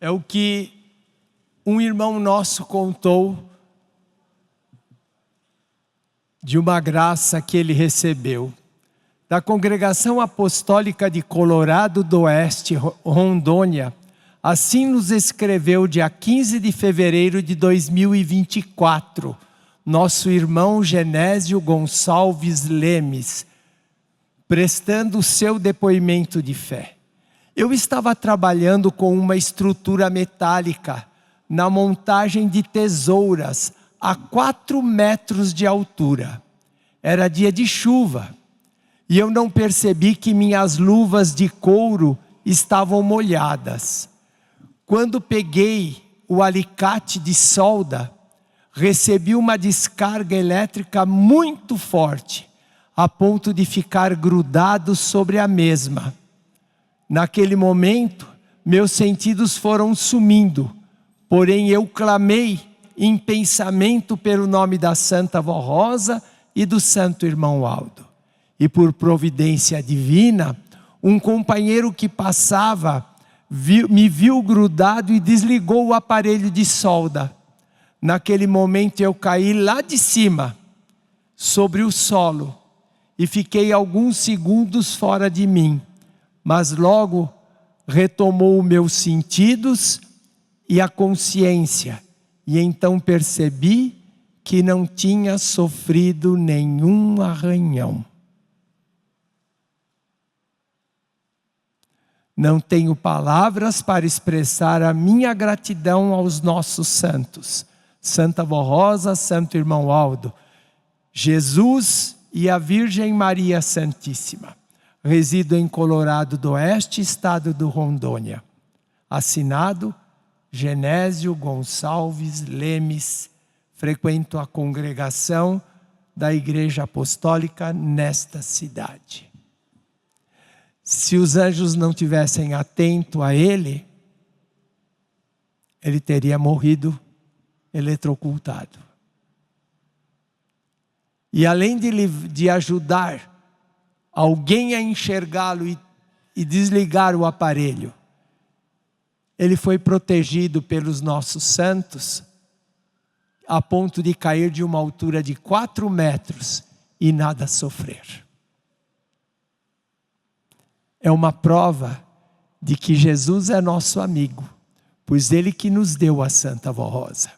é o que um irmão nosso contou de uma graça que ele recebeu da Congregação Apostólica de Colorado do Oeste, Rondônia. Assim nos escreveu dia 15 de fevereiro de 2024, nosso irmão Genésio Gonçalves Lemes, prestando o seu depoimento de fé. Eu estava trabalhando com uma estrutura metálica na montagem de tesouras a 4 metros de altura. Era dia de chuva e eu não percebi que minhas luvas de couro estavam molhadas. Quando peguei o alicate de solda, recebi uma descarga elétrica muito forte, a ponto de ficar grudado sobre a mesma. Naquele momento, meus sentidos foram sumindo, porém eu clamei em pensamento pelo nome da Santa Vó Rosa e do Santo Irmão Aldo. E por providência divina, um companheiro que passava me viu grudado e desligou o aparelho de solda. Naquele momento eu caí lá de cima, sobre o solo, e fiquei alguns segundos fora de mim, mas logo retomou meus sentidos e a consciência, e então percebi que não tinha sofrido nenhum arranhão. Não tenho palavras para expressar a minha gratidão aos nossos santos, Santa Vó Rosa, Santo Irmão Aldo, Jesus e a Virgem Maria Santíssima. Resido em Colorado do Oeste, estado do Rondônia. Assinado Genésio Gonçalves Lemes. Frequento a congregação da Igreja Apostólica nesta cidade. Se os anjos não tivessem atento a ele, ele teria morrido eletrocutado. E além de ajudar alguém a enxergá-lo e desligar o aparelho, ele foi protegido pelos nossos santos, a ponto de cair de uma altura de 4 metros e nada sofrer. É uma prova de que Jesus é nosso amigo, pois ele que nos deu a Santa Vó Rosa.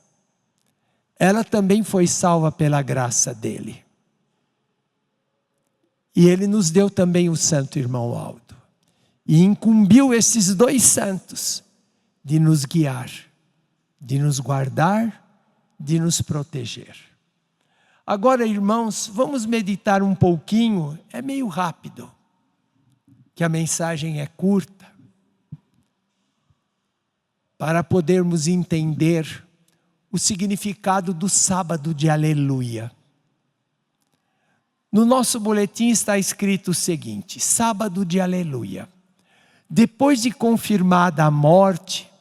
Ela também foi salva pela graça dele. E ele nos deu também o Santo Irmão Aldo. E incumbiu esses 2 santos de nos guiar, de nos guardar, de nos proteger. Agora, irmãos, vamos meditar um pouquinho, é meio rápido, que a mensagem é curta, para podermos entender o significado do sábado de aleluia. No nosso boletim está escrito o seguinte: sábado de aleluia. Depois de confirmada a morte,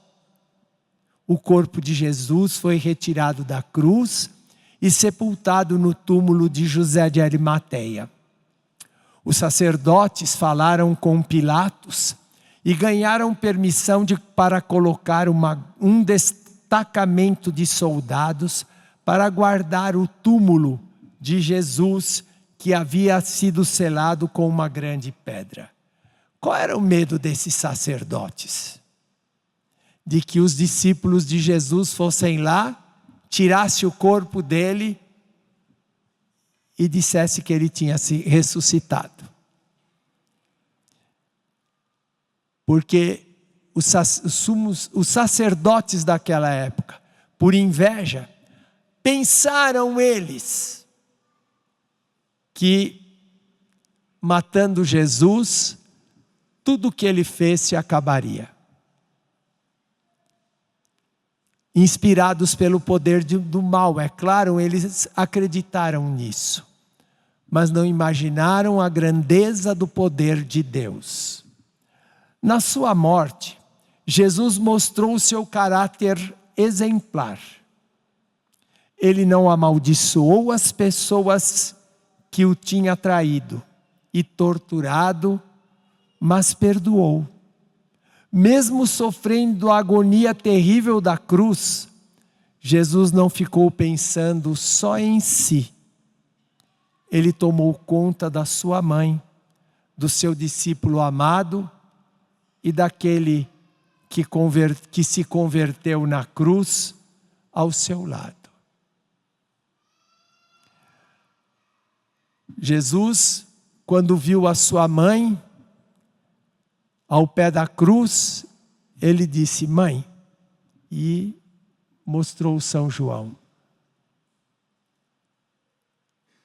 o corpo de Jesus foi retirado da cruz e sepultado no túmulo de José de Arimateia. Os sacerdotes falaram com Pilatos e ganharam permissão para colocar um destacamento de soldados para guardar o túmulo de Jesus, que havia sido selado com uma grande pedra. Qual era o medo desses sacerdotes? De que os discípulos de Jesus fossem lá, tirassem o corpo dele e dissesse que ele tinha se ressuscitado. Porque os sacerdotes daquela época, por inveja, pensaram eles que matando Jesus, tudo o que ele fez se acabaria. Inspirados pelo poder do mal, é claro, eles acreditaram nisso, mas não imaginaram a grandeza do poder de Deus. Na sua morte, Jesus mostrou o seu caráter exemplar. Ele não amaldiçoou as pessoas que o tinha traído e torturado, mas perdoou. Mesmo sofrendo a agonia terrível da cruz, Jesus não ficou pensando só em si. Ele tomou conta da sua mãe, do seu discípulo amado e daquele que se converteu na cruz ao seu lado. Jesus, quando viu a sua mãe ao pé da cruz, ele disse: mãe, e mostrou São João.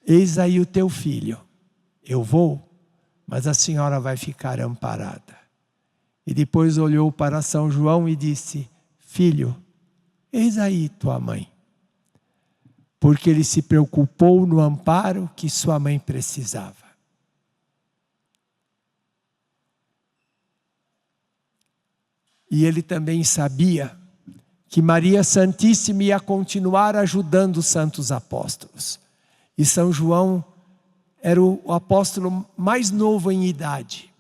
Eis aí o teu filho. Eu vou, mas a senhora vai ficar amparada. E depois olhou para São João e disse: filho, eis aí tua mãe. Porque ele se preocupou no amparo que sua mãe precisava. E ele também sabia que Maria Santíssima ia continuar ajudando os santos apóstolos. E São João era o apóstolo mais novo em idade.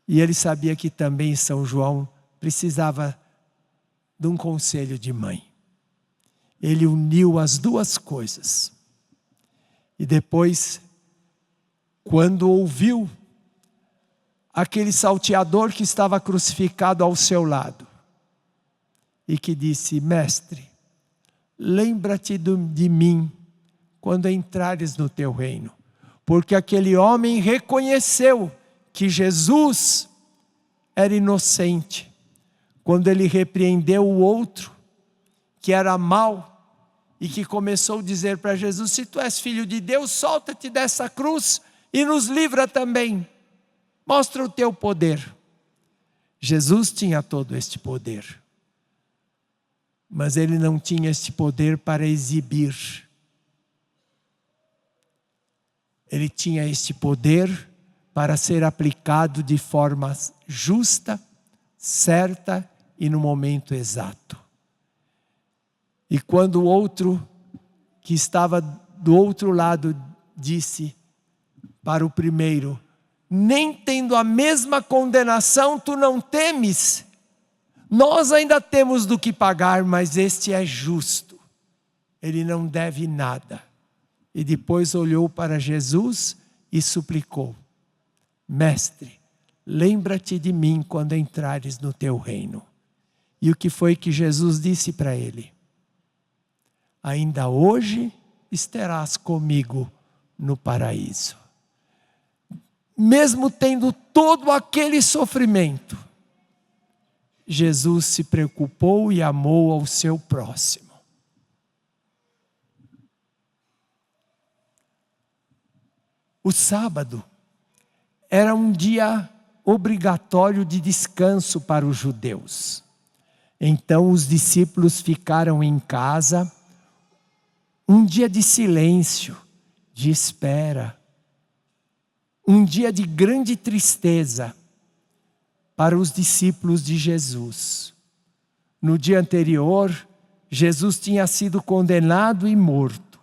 E ele sabia que também São João precisava de um conselho de mãe. Ele uniu as duas coisas. E depois, quando ouviu aquele salteador que estava crucificado ao seu lado, e que disse: mestre, lembra-te de mim quando entrares no teu reino. Porque aquele homem reconheceu que Jesus era inocente, quando ele repreendeu o outro, que era mau, e que começou a dizer para Jesus: se tu és filho de Deus, solta-te dessa cruz e nos livra também. Mostra o teu poder. Jesus tinha todo este poder. Mas ele não tinha este poder para exibir. Ele tinha este poder para ser aplicado de forma justa, certa e no momento exato. E quando o outro que estava do outro lado disse para o primeiro: nem tendo a mesma condenação, tu não temes? Nós ainda temos do que pagar, mas este é justo. Ele não deve nada. E depois olhou para Jesus e suplicou: mestre, lembra-te de mim quando entrares no teu reino. E o que foi que Jesus disse para ele? Ainda hoje estarás comigo no paraíso. Mesmo tendo todo aquele sofrimento, Jesus se preocupou e amou ao seu próximo. O sábado era um dia obrigatório de descanso para os judeus. Então os discípulos ficaram em casa, um dia de silêncio, de espera, um dia de grande tristeza para os discípulos de Jesus. No dia anterior, Jesus tinha sido condenado e morto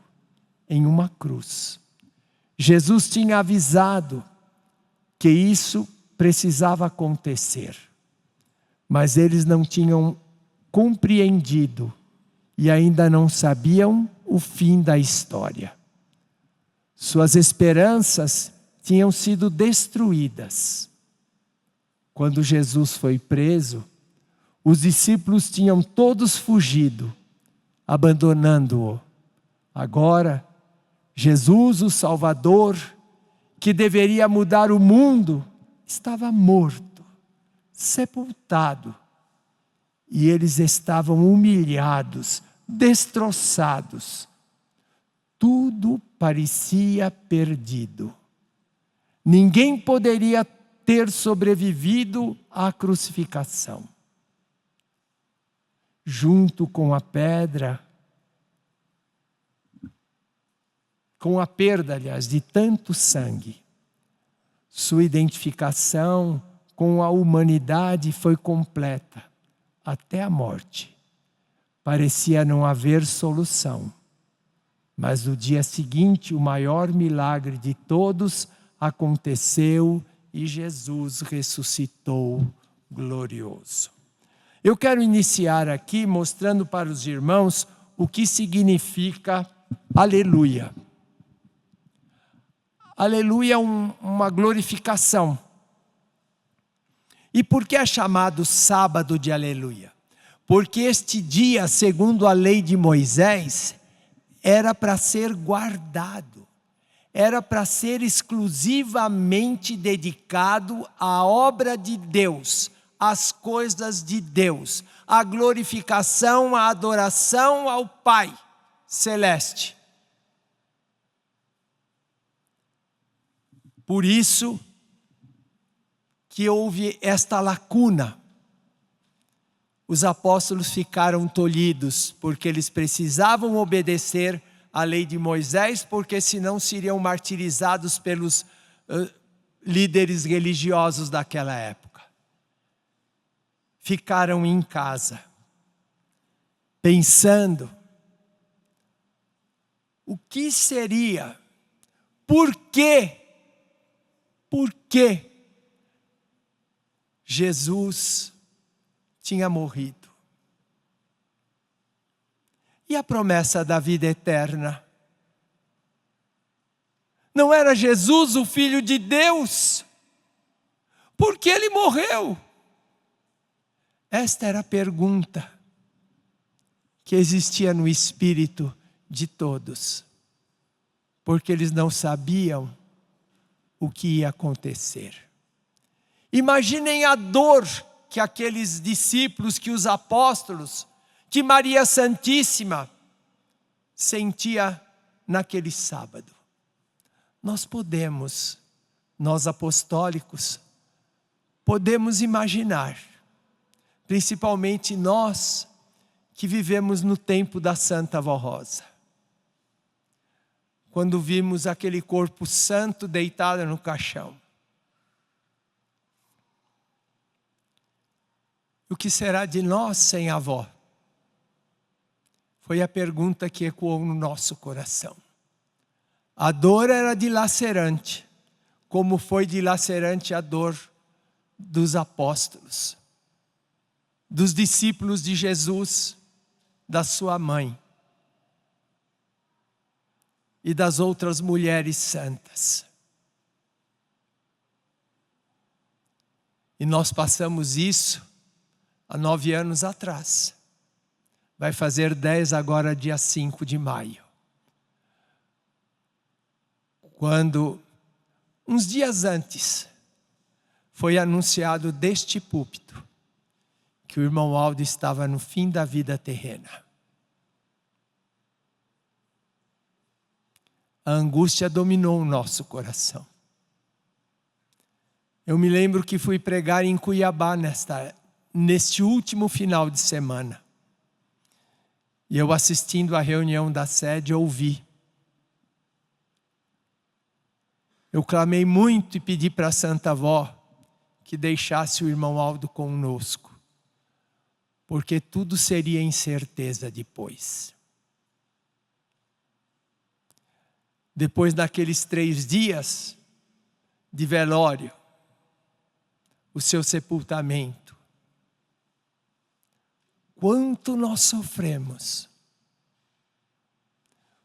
em uma cruz. Jesus tinha avisado que isso precisava acontecer, mas eles não tinham compreendido e ainda não sabiam o fim da história. Suas esperanças tinham sido destruídas. Quando Jesus foi preso, os discípulos tinham todos fugido, abandonando-o. Agora, Jesus, o Salvador, que deveria mudar o mundo, estava morto, sepultado. E eles estavam humilhados, destroçados. Tudo parecia perdido. Ninguém poderia ter sobrevivido à crucificação. Junto com a pedra, com a perda, aliás, de tanto sangue, sua identificação com a humanidade foi completa, até a morte. Parecia não haver solução, Mas no dia seguinte, o maior milagre de todos aconteceu e Jesus ressuscitou glorioso. Eu quero iniciar aqui mostrando para os irmãos o que significa aleluia. Aleluia é uma glorificação. E por que é chamado sábado de aleluia? Porque este dia, segundo a lei de Moisés, era para ser guardado. Era para ser exclusivamente dedicado à obra de Deus, às coisas de Deus, à glorificação, à adoração ao Pai Celeste. Por isso que houve esta lacuna. Os apóstolos ficaram tolhidos, porque eles precisavam obedecer à lei de Moisés, porque senão seriam martirizados pelos líderes religiosos daquela época. Ficaram em casa, pensando, o que seria, por que Jesus tinha morrido. E a promessa da vida eterna? Não era Jesus o Filho de Deus? Por que ele morreu? Esta era a pergunta que existia no espírito de todos. Porque eles não sabiam o que ia acontecer. Imaginem a dor que aqueles discípulos, que os apóstolos, que Maria Santíssima sentia naquele sábado. Nós apostólicos, podemos imaginar, principalmente nós que vivemos no tempo da Santa Vó Rosa. Quando vimos aquele corpo santo deitado no caixão. O que será de nós sem a avó? Foi a pergunta que ecoou no nosso coração. A dor era dilacerante, como foi dilacerante a dor dos apóstolos, dos discípulos de Jesus, da sua mãe e das outras mulheres santas. E nós passamos isso há 9 anos atrás. Vai fazer 10 agora, dia 5 de maio. Quando, uns dias antes, foi anunciado deste púlpito que o irmão Aldo estava no fim da vida terrena. A angústia dominou o nosso coração. Eu me lembro que fui pregar em Cuiabá neste último final de semana. E eu, assistindo à reunião da sede, ouvi. Eu clamei muito e pedi para a Santa Avó que deixasse o irmão Aldo conosco, porque tudo seria incerteza depois. Depois daqueles 3 dias de velório, o seu sepultamento, quanto nós sofremos,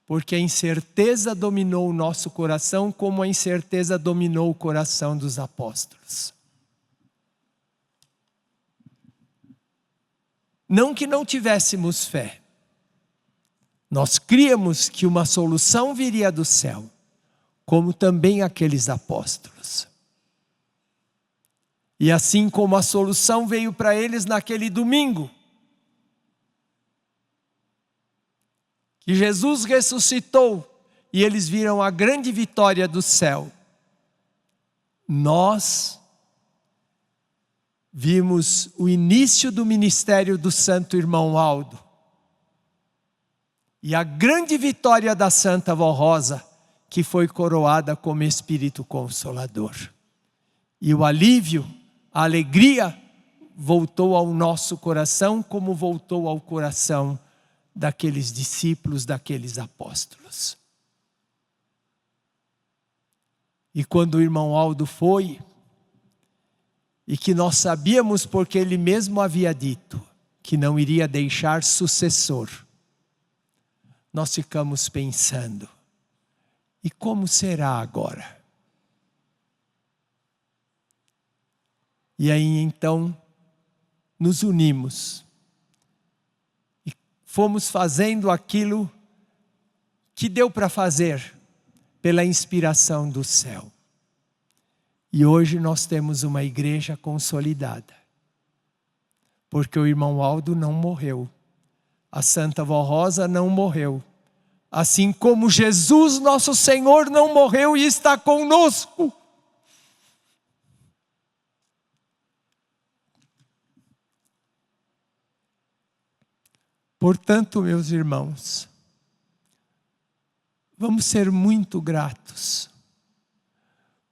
porque a incerteza dominou o nosso coração, como a incerteza dominou o coração dos apóstolos. Não que não tivéssemos fé, nós críamos que uma solução viria do céu, como também aqueles apóstolos. E assim como a solução veio para eles naquele domingo, que Jesus ressuscitou e eles viram a grande vitória do céu, nós vimos o início do ministério do Santo Irmão Aldo e a grande vitória da Santa Vó Rosa, que foi coroada como Espírito Consolador. E o alívio, a alegria voltou ao nosso coração, como voltou ao coração daqueles discípulos, daqueles apóstolos. E quando o irmão Aldo foi, e que nós sabíamos porque ele mesmo havia dito que não iria deixar sucessor, nós ficamos pensando, e como será agora? E aí então nos unimos e fomos fazendo aquilo que deu para fazer pela inspiração do céu. E hoje nós temos uma igreja consolidada, porque o irmão Aldo não morreu, a Santa Vó Rosa não morreu, assim como Jesus nosso Senhor não morreu e está conosco. Portanto, meus irmãos, vamos ser muito gratos,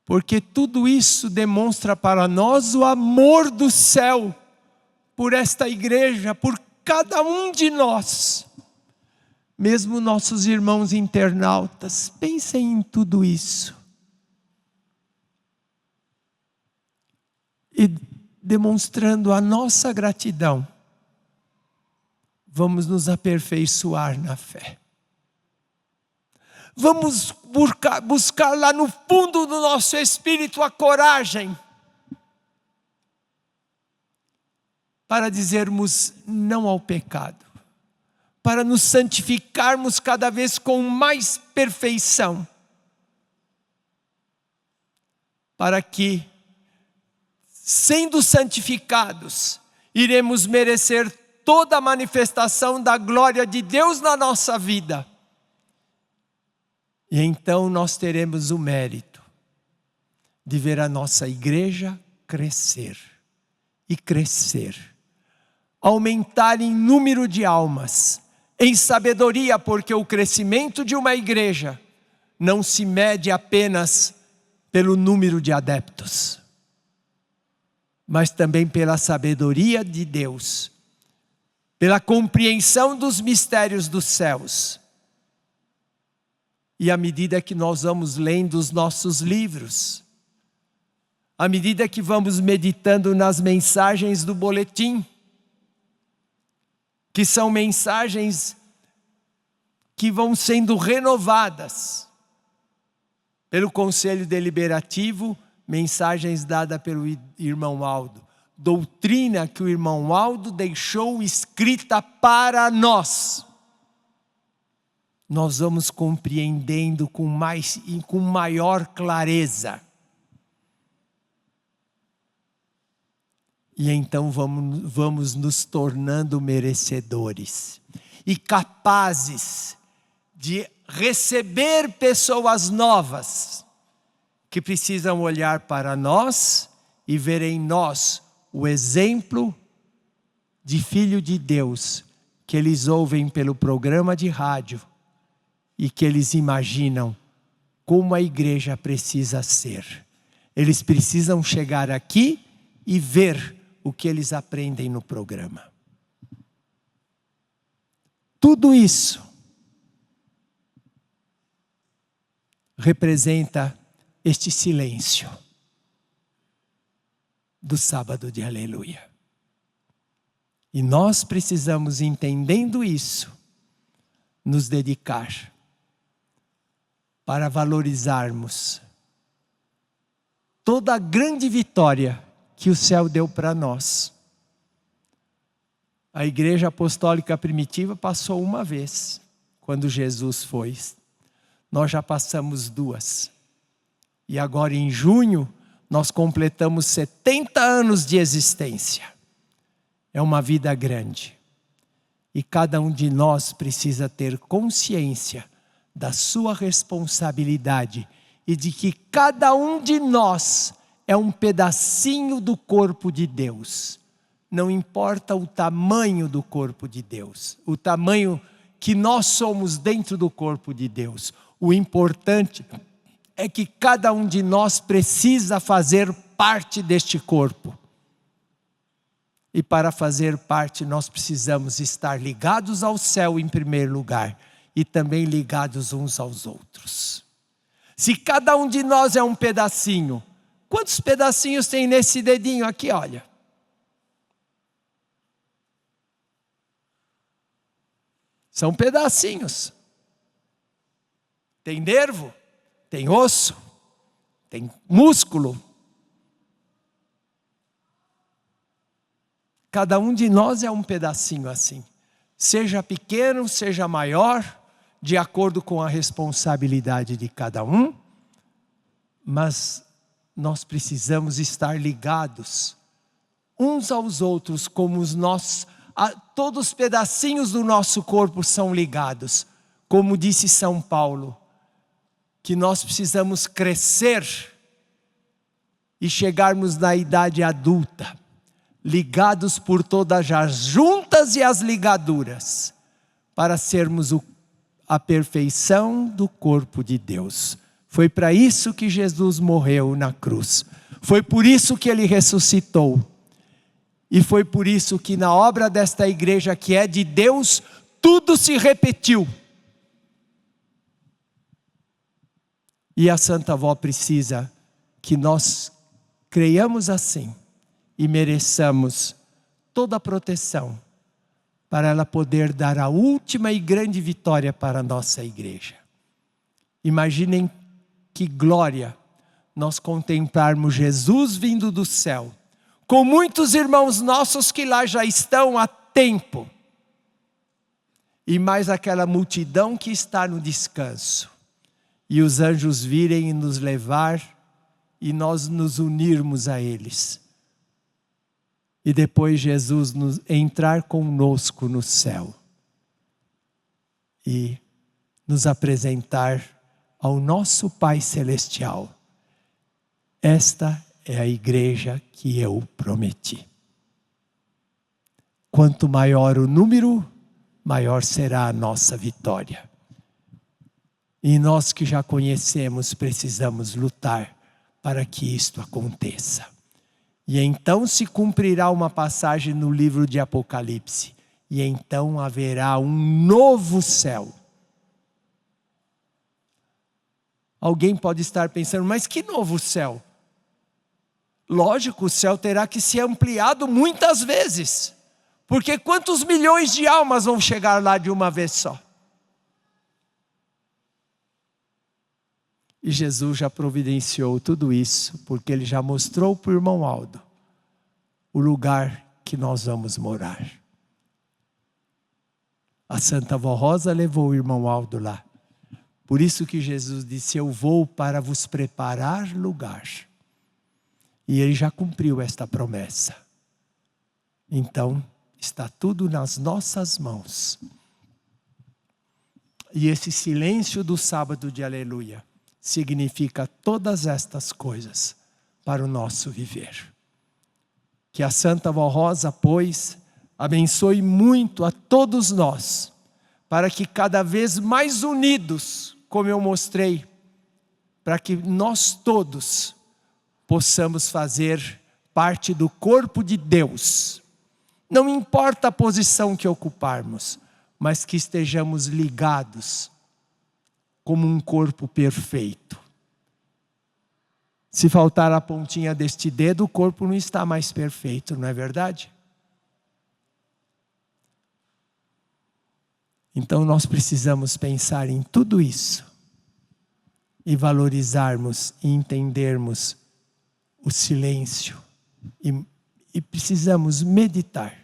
porque tudo isso demonstra para nós o amor do céu por esta igreja, por cada um de nós. Mesmo nossos irmãos internautas, pensem em tudo isso. E demonstrando a nossa gratidão, vamos nos aperfeiçoar na fé. Vamos buscar lá no fundo do nosso espírito a coragem para dizermos não ao pecado, para nos santificarmos cada vez com mais perfeição, para que, sendo santificados, iremos merecer toda a manifestação da glória de Deus na nossa vida. E então nós teremos o mérito de ver a nossa igreja crescer e crescer, aumentar em número de almas, em sabedoria, porque o crescimento de uma igreja não se mede apenas pelo número de adeptos, mas também pela sabedoria de Deus, pela compreensão dos mistérios dos céus. E à medida que nós vamos lendo os nossos livros, à medida que vamos meditando nas mensagens do boletim, que são mensagens que vão sendo renovadas pelo Conselho Deliberativo, mensagens dadas pelo irmão Aldo, doutrina que o irmão Aldo deixou escrita para nós. Nós vamos compreendendo com maior clareza. E então vamos nos tornando merecedores e capazes de receber pessoas novas que precisam olhar para nós e ver em nós o exemplo de filho de Deus que eles ouvem pelo programa de rádio e que eles imaginam como a igreja precisa ser. Eles precisam chegar aqui e ver o que eles aprendem no programa. Tudo isso representa este silêncio do sábado de aleluia. E nós precisamos, entendendo isso, nos dedicar para valorizarmos toda a grande vitória que o céu deu para nós. A igreja apostólica primitiva passou uma vez, quando Jesus foi. Nós já passamos duas. E agora em junho, nós completamos 70 anos de existência. É uma vida grande. E cada um de nós precisa ter consciência da sua responsabilidade e de que cada um de nós é um pedacinho do corpo de Deus. Não importa o tamanho do corpo de Deus, o tamanho que nós somos dentro do corpo de Deus. O importante é que cada um de nós precisa fazer parte deste corpo. E para fazer parte, nós precisamos estar ligados ao céu em primeiro lugar. E também ligados uns aos outros. Se cada um de nós é um pedacinho, quantos pedacinhos tem nesse dedinho aqui, olha? São pedacinhos. Tem nervo, tem osso, tem músculo. Cada um de nós é um pedacinho assim. Seja pequeno, seja maior, de acordo com a responsabilidade de cada um. Mas nós precisamos estar ligados uns aos outros, como todos os pedacinhos do nosso corpo são ligados. Como disse São Paulo, que nós precisamos crescer e chegarmos na idade adulta, ligados por todas as juntas e as ligaduras, para sermos a perfeição do corpo de Deus. Foi para isso que Jesus morreu na cruz. Foi por isso que Ele ressuscitou. E foi por isso que na obra desta igreja que é de Deus, tudo se repetiu. E a Santa Avó precisa que nós creiamos assim e mereçamos toda a proteção para ela poder dar a última e grande vitória para a nossa igreja. Imaginem que glória nós contemplarmos Jesus vindo do céu, com muitos irmãos nossos que lá já estão há tempo, e mais aquela multidão que está no descanso, e os anjos virem e nos levar, e nós nos unirmos a eles. E depois Jesus entrar conosco no céu. E nos apresentar ao nosso Pai Celestial. Esta é a igreja que eu prometi. Quanto maior o número, maior será a nossa vitória. E nós que já conhecemos, precisamos lutar para que isto aconteça. E então se cumprirá uma passagem no livro de Apocalipse. E então haverá um novo céu. Alguém pode estar pensando, mas que novo céu? Lógico, o céu terá que ser ampliado muitas vezes. Porque quantos milhões de almas vão chegar lá de uma vez só? E Jesus já providenciou tudo isso, porque Ele já mostrou para o irmão Aldo o lugar que nós vamos morar. A Santa Avó Rosa levou o irmão Aldo lá. Por isso que Jesus disse, eu vou para vos preparar lugar. E Ele já cumpriu esta promessa. Então, está tudo nas nossas mãos. E esse silêncio do sábado de aleluia significa todas estas coisas para o nosso viver. Que a Santa Avó Rosa, pois, abençoe muito a todos nós, para que cada vez mais unidos, como eu mostrei, para que nós todos possamos fazer parte do corpo de Deus. Não importa a posição que ocuparmos, mas que estejamos ligados como um corpo perfeito. Se faltar a pontinha deste dedo, o corpo não está mais perfeito, não é verdade? Então nós precisamos pensar em tudo isso e valorizarmos e entendermos o silêncio e precisamos meditar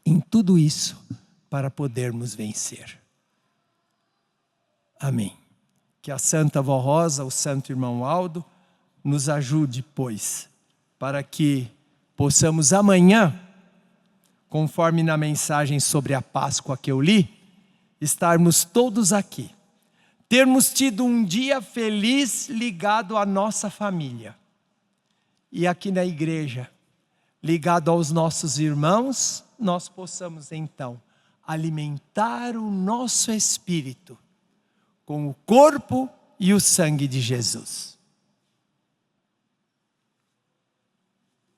em tudo isso para podermos vencer. Amém. Que a Santa Avó Rosa, o Santo Irmão Aldo, nos ajude, pois, para que possamos amanhã, conforme na mensagem sobre a Páscoa que eu li, estarmos todos aqui. Termos tido um dia feliz ligado à nossa família. E aqui na igreja, ligado aos nossos irmãos, nós possamos então alimentar o nosso espírito com o corpo e o sangue de Jesus.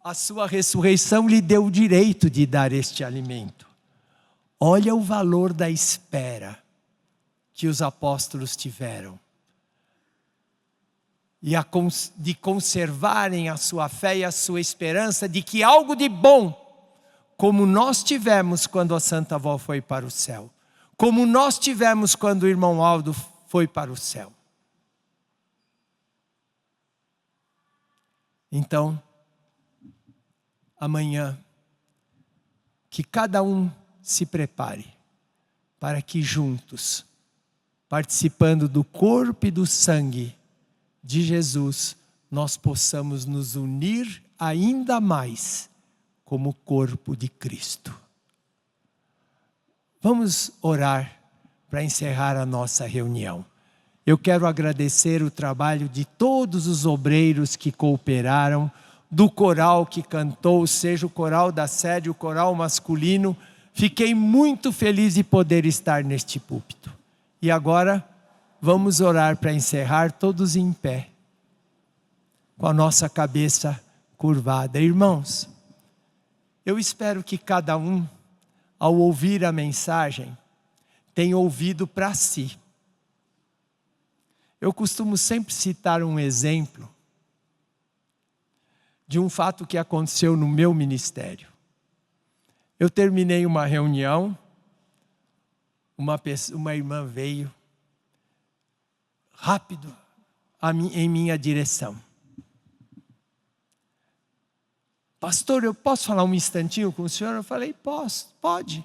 a sua ressurreição lhe deu o direito de dar este alimento. Olha o valor da espera que os apóstolos tiveram. E de conservarem a sua fé e a sua esperança de que algo de bom, como nós tivemos quando a Santa Avó foi para o céu, como nós tivemos quando o irmão Aldo foi para o céu. Então, amanhã, que cada um se prepare para que juntos, participando do corpo e do sangue de Jesus, nós possamos nos unir ainda mais como corpo de Cristo. Vamos orar para encerrar a nossa reunião. Eu quero agradecer o trabalho de todos os obreiros que cooperaram, do coral que cantou, seja o coral da sede, o coral masculino. Fiquei muito feliz de poder estar neste púlpito. E agora vamos orar para encerrar todos em pé, com a nossa cabeça curvada. Irmãos, eu espero que cada um, ao ouvir a mensagem, tenha ouvido para si. Eu costumo sempre citar um exemplo de um fato que aconteceu no meu ministério. Eu terminei uma reunião, uma irmã veio rápido em minha direção. Pastor, eu posso falar um instantinho com o senhor? Eu falei, posso, pode.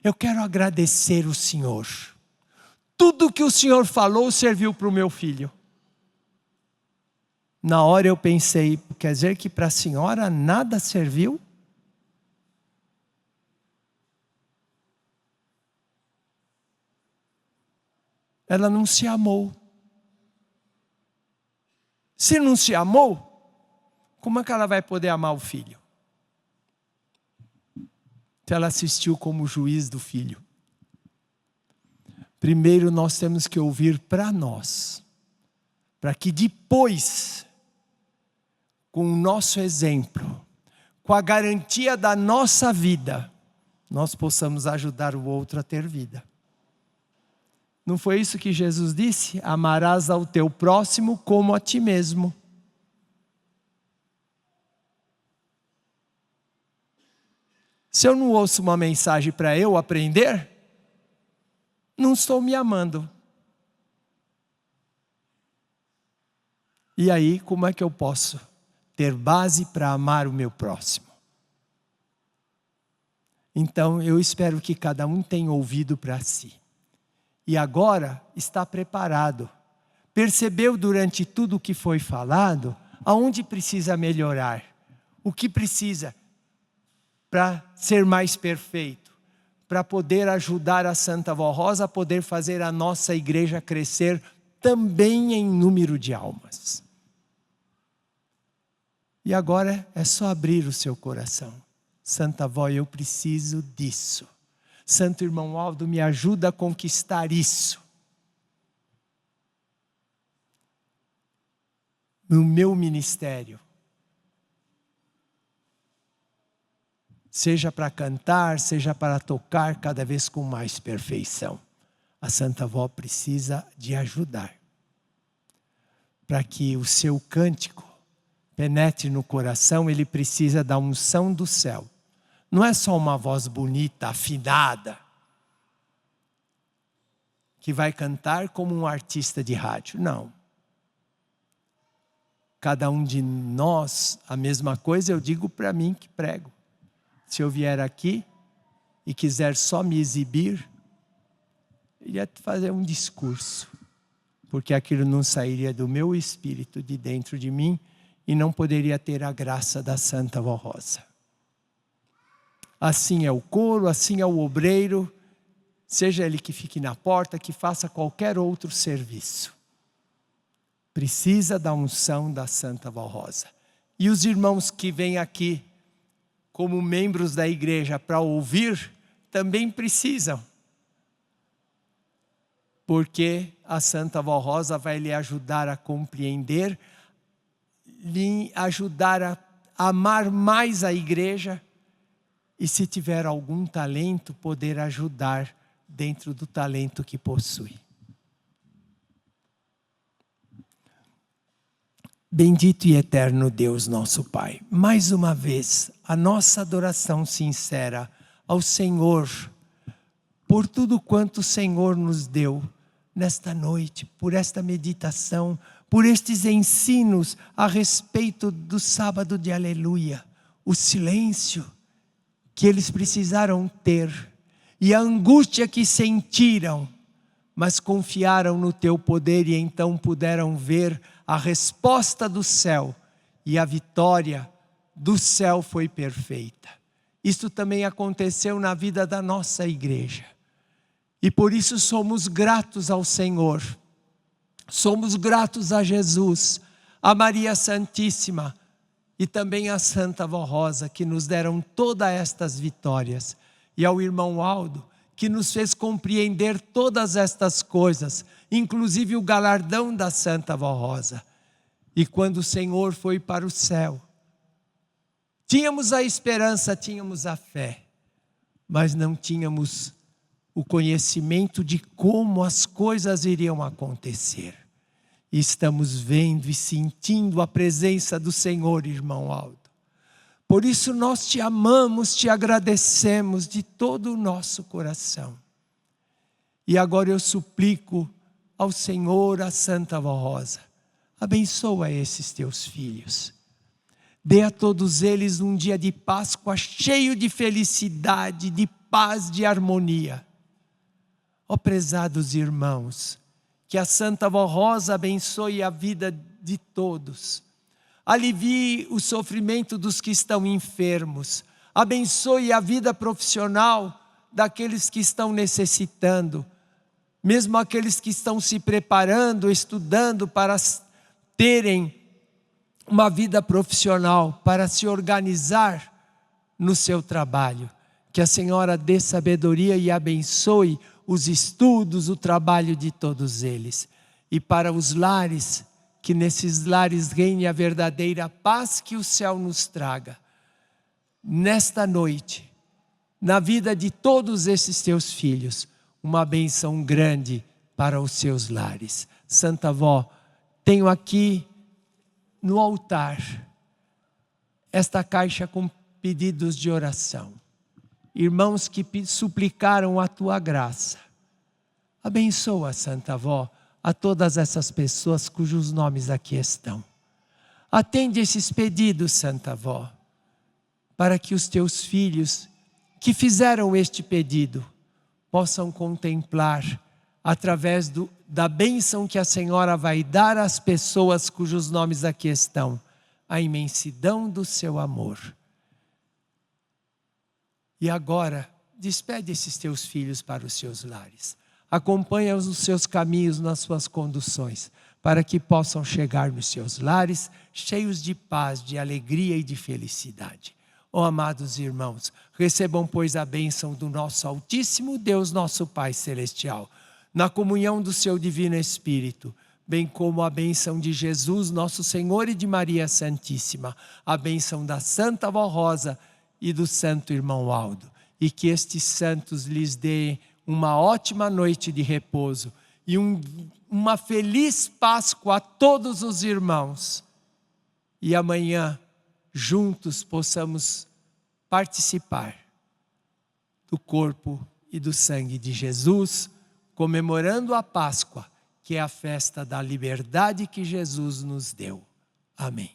Eu quero agradecer o senhor. Tudo que o senhor falou serviu para o meu filho. Na hora eu pensei, quer dizer que para a senhora nada serviu? Ela não se amou. Se não se amou, como é que ela vai poder amar o filho? Se ela assistiu como juiz do filho. Primeiro nós temos que ouvir para nós, para que depois, com o nosso exemplo, com a garantia da nossa vida, nós possamos ajudar o outro a ter vida. Não foi isso que Jesus disse? Amarás ao teu próximo como a ti mesmo. Se eu não ouço uma mensagem para eu aprender, não estou me amando. E aí, como é que eu posso ter base para amar o meu próximo? Então, eu espero que cada um tenha ouvido para si. E agora está preparado. Percebeu durante tudo o que foi falado, aonde precisa melhorar, o que precisa para ser mais perfeito, para poder ajudar a Santa Avó Rosa a poder fazer a nossa igreja crescer também em número de almas. E agora é só abrir o seu coração. Santa Avó, eu preciso disso. Santo Irmão Aldo, me ajuda a conquistar isso. No meu ministério. Seja para cantar, seja para tocar cada vez com mais perfeição. A Santa Avó precisa de ajudar. Para que o seu cântico penetre no coração, ele precisa da unção do céu. Não é só uma voz bonita, afinada, que vai cantar como um artista de rádio. Não. Cada um de nós, a mesma coisa eu digo para mim que prego. Se eu vier aqui e quiser só me exibir, eu ia fazer um discurso, porque aquilo não sairia do meu espírito, de dentro de mim, e não poderia ter a graça da Santa Avó Rosa. Assim é o coro, assim é o obreiro, seja ele que fique na porta, que faça qualquer outro serviço. Precisa da unção da Santa Avó Rosa. E os irmãos que vêm aqui como membros da igreja para ouvir, também precisam. Porque a Santa Avó Rosa vai lhe ajudar a compreender, lhe ajudar amar mais a igreja e, se tiver algum talento, poder ajudar dentro do talento que possui. Bendito e eterno Deus, nosso Pai, mais uma vez, a nossa adoração sincera ao Senhor, por tudo quanto o Senhor nos deu nesta noite, por esta meditação, por estes ensinos a respeito do sábado de aleluia, o silêncio que eles precisaram ter e a angústia que sentiram, mas confiaram no teu poder e então puderam ver a resposta do céu e a vitória do céu foi perfeita. Isso também aconteceu na vida da nossa igreja. E por isso somos gratos ao Senhor. Somos gratos a Jesus, a Maria Santíssima e também a Santa Vó Rosa, que nos deram todas estas vitórias. E ao irmão Aldo, que nos fez compreender todas estas coisas, inclusive o galardão da Santa Vó Rosa. E quando o Senhor foi para o céu, tínhamos a esperança, tínhamos a fé, mas não tínhamos o conhecimento de como as coisas iriam acontecer. E estamos vendo e sentindo a presença do Senhor, irmão Aldo. Por isso nós te amamos, te agradecemos de todo o nosso coração. E agora eu suplico ao Senhor, a Santa Vó Rosa, abençoa esses teus filhos. Dê a todos eles um dia de Páscoa cheio de felicidade, de paz, de harmonia. Ó prezados irmãos, que a Santa Vó Rosa abençoe a vida de todos. Alivie o sofrimento dos que estão enfermos. Abençoe a vida profissional daqueles que estão necessitando. Mesmo aqueles que estão se preparando, estudando para terem uma vida profissional, para se organizar no seu trabalho. Que a Senhora dê sabedoria e abençoe os estudos, o trabalho de todos eles. E para os lares, que nesses lares reine a verdadeira paz que o céu nos traga. Nesta noite, na vida de todos esses teus filhos, uma bênção grande para os seus lares. Santa Vó, tenho aqui no altar esta caixa com pedidos de oração. Irmãos que suplicaram a tua graça. Abençoa, Santa Vó, a todas essas pessoas cujos nomes aqui estão. Atende esses pedidos, Santa Vó, para que os teus filhos que fizeram este pedido possam contemplar, através da bênção que a Senhora vai dar às pessoas cujos nomes aqui estão, a imensidão do seu amor. E agora, despede esses teus filhos para os seus lares. Acompanha-os nos seus caminhos, nas suas conduções, para que possam chegar nos seus lares cheios de paz, de alegria e de felicidade. Ó amados irmãos, recebam, pois, a bênção do nosso Altíssimo Deus, nosso Pai Celestial, na comunhão do seu Divino Espírito, bem como a bênção de Jesus, nosso Senhor, e de Maria Santíssima, a bênção da Santa Vó Rosa e do Santo Irmão Aldo, e que estes santos lhes deem uma ótima noite de repouso e uma feliz Páscoa a todos os irmãos. E amanhã, juntos, possamos participar do corpo e do sangue de Jesus, comemorando a Páscoa, que é a festa da liberdade que Jesus nos deu. Amém.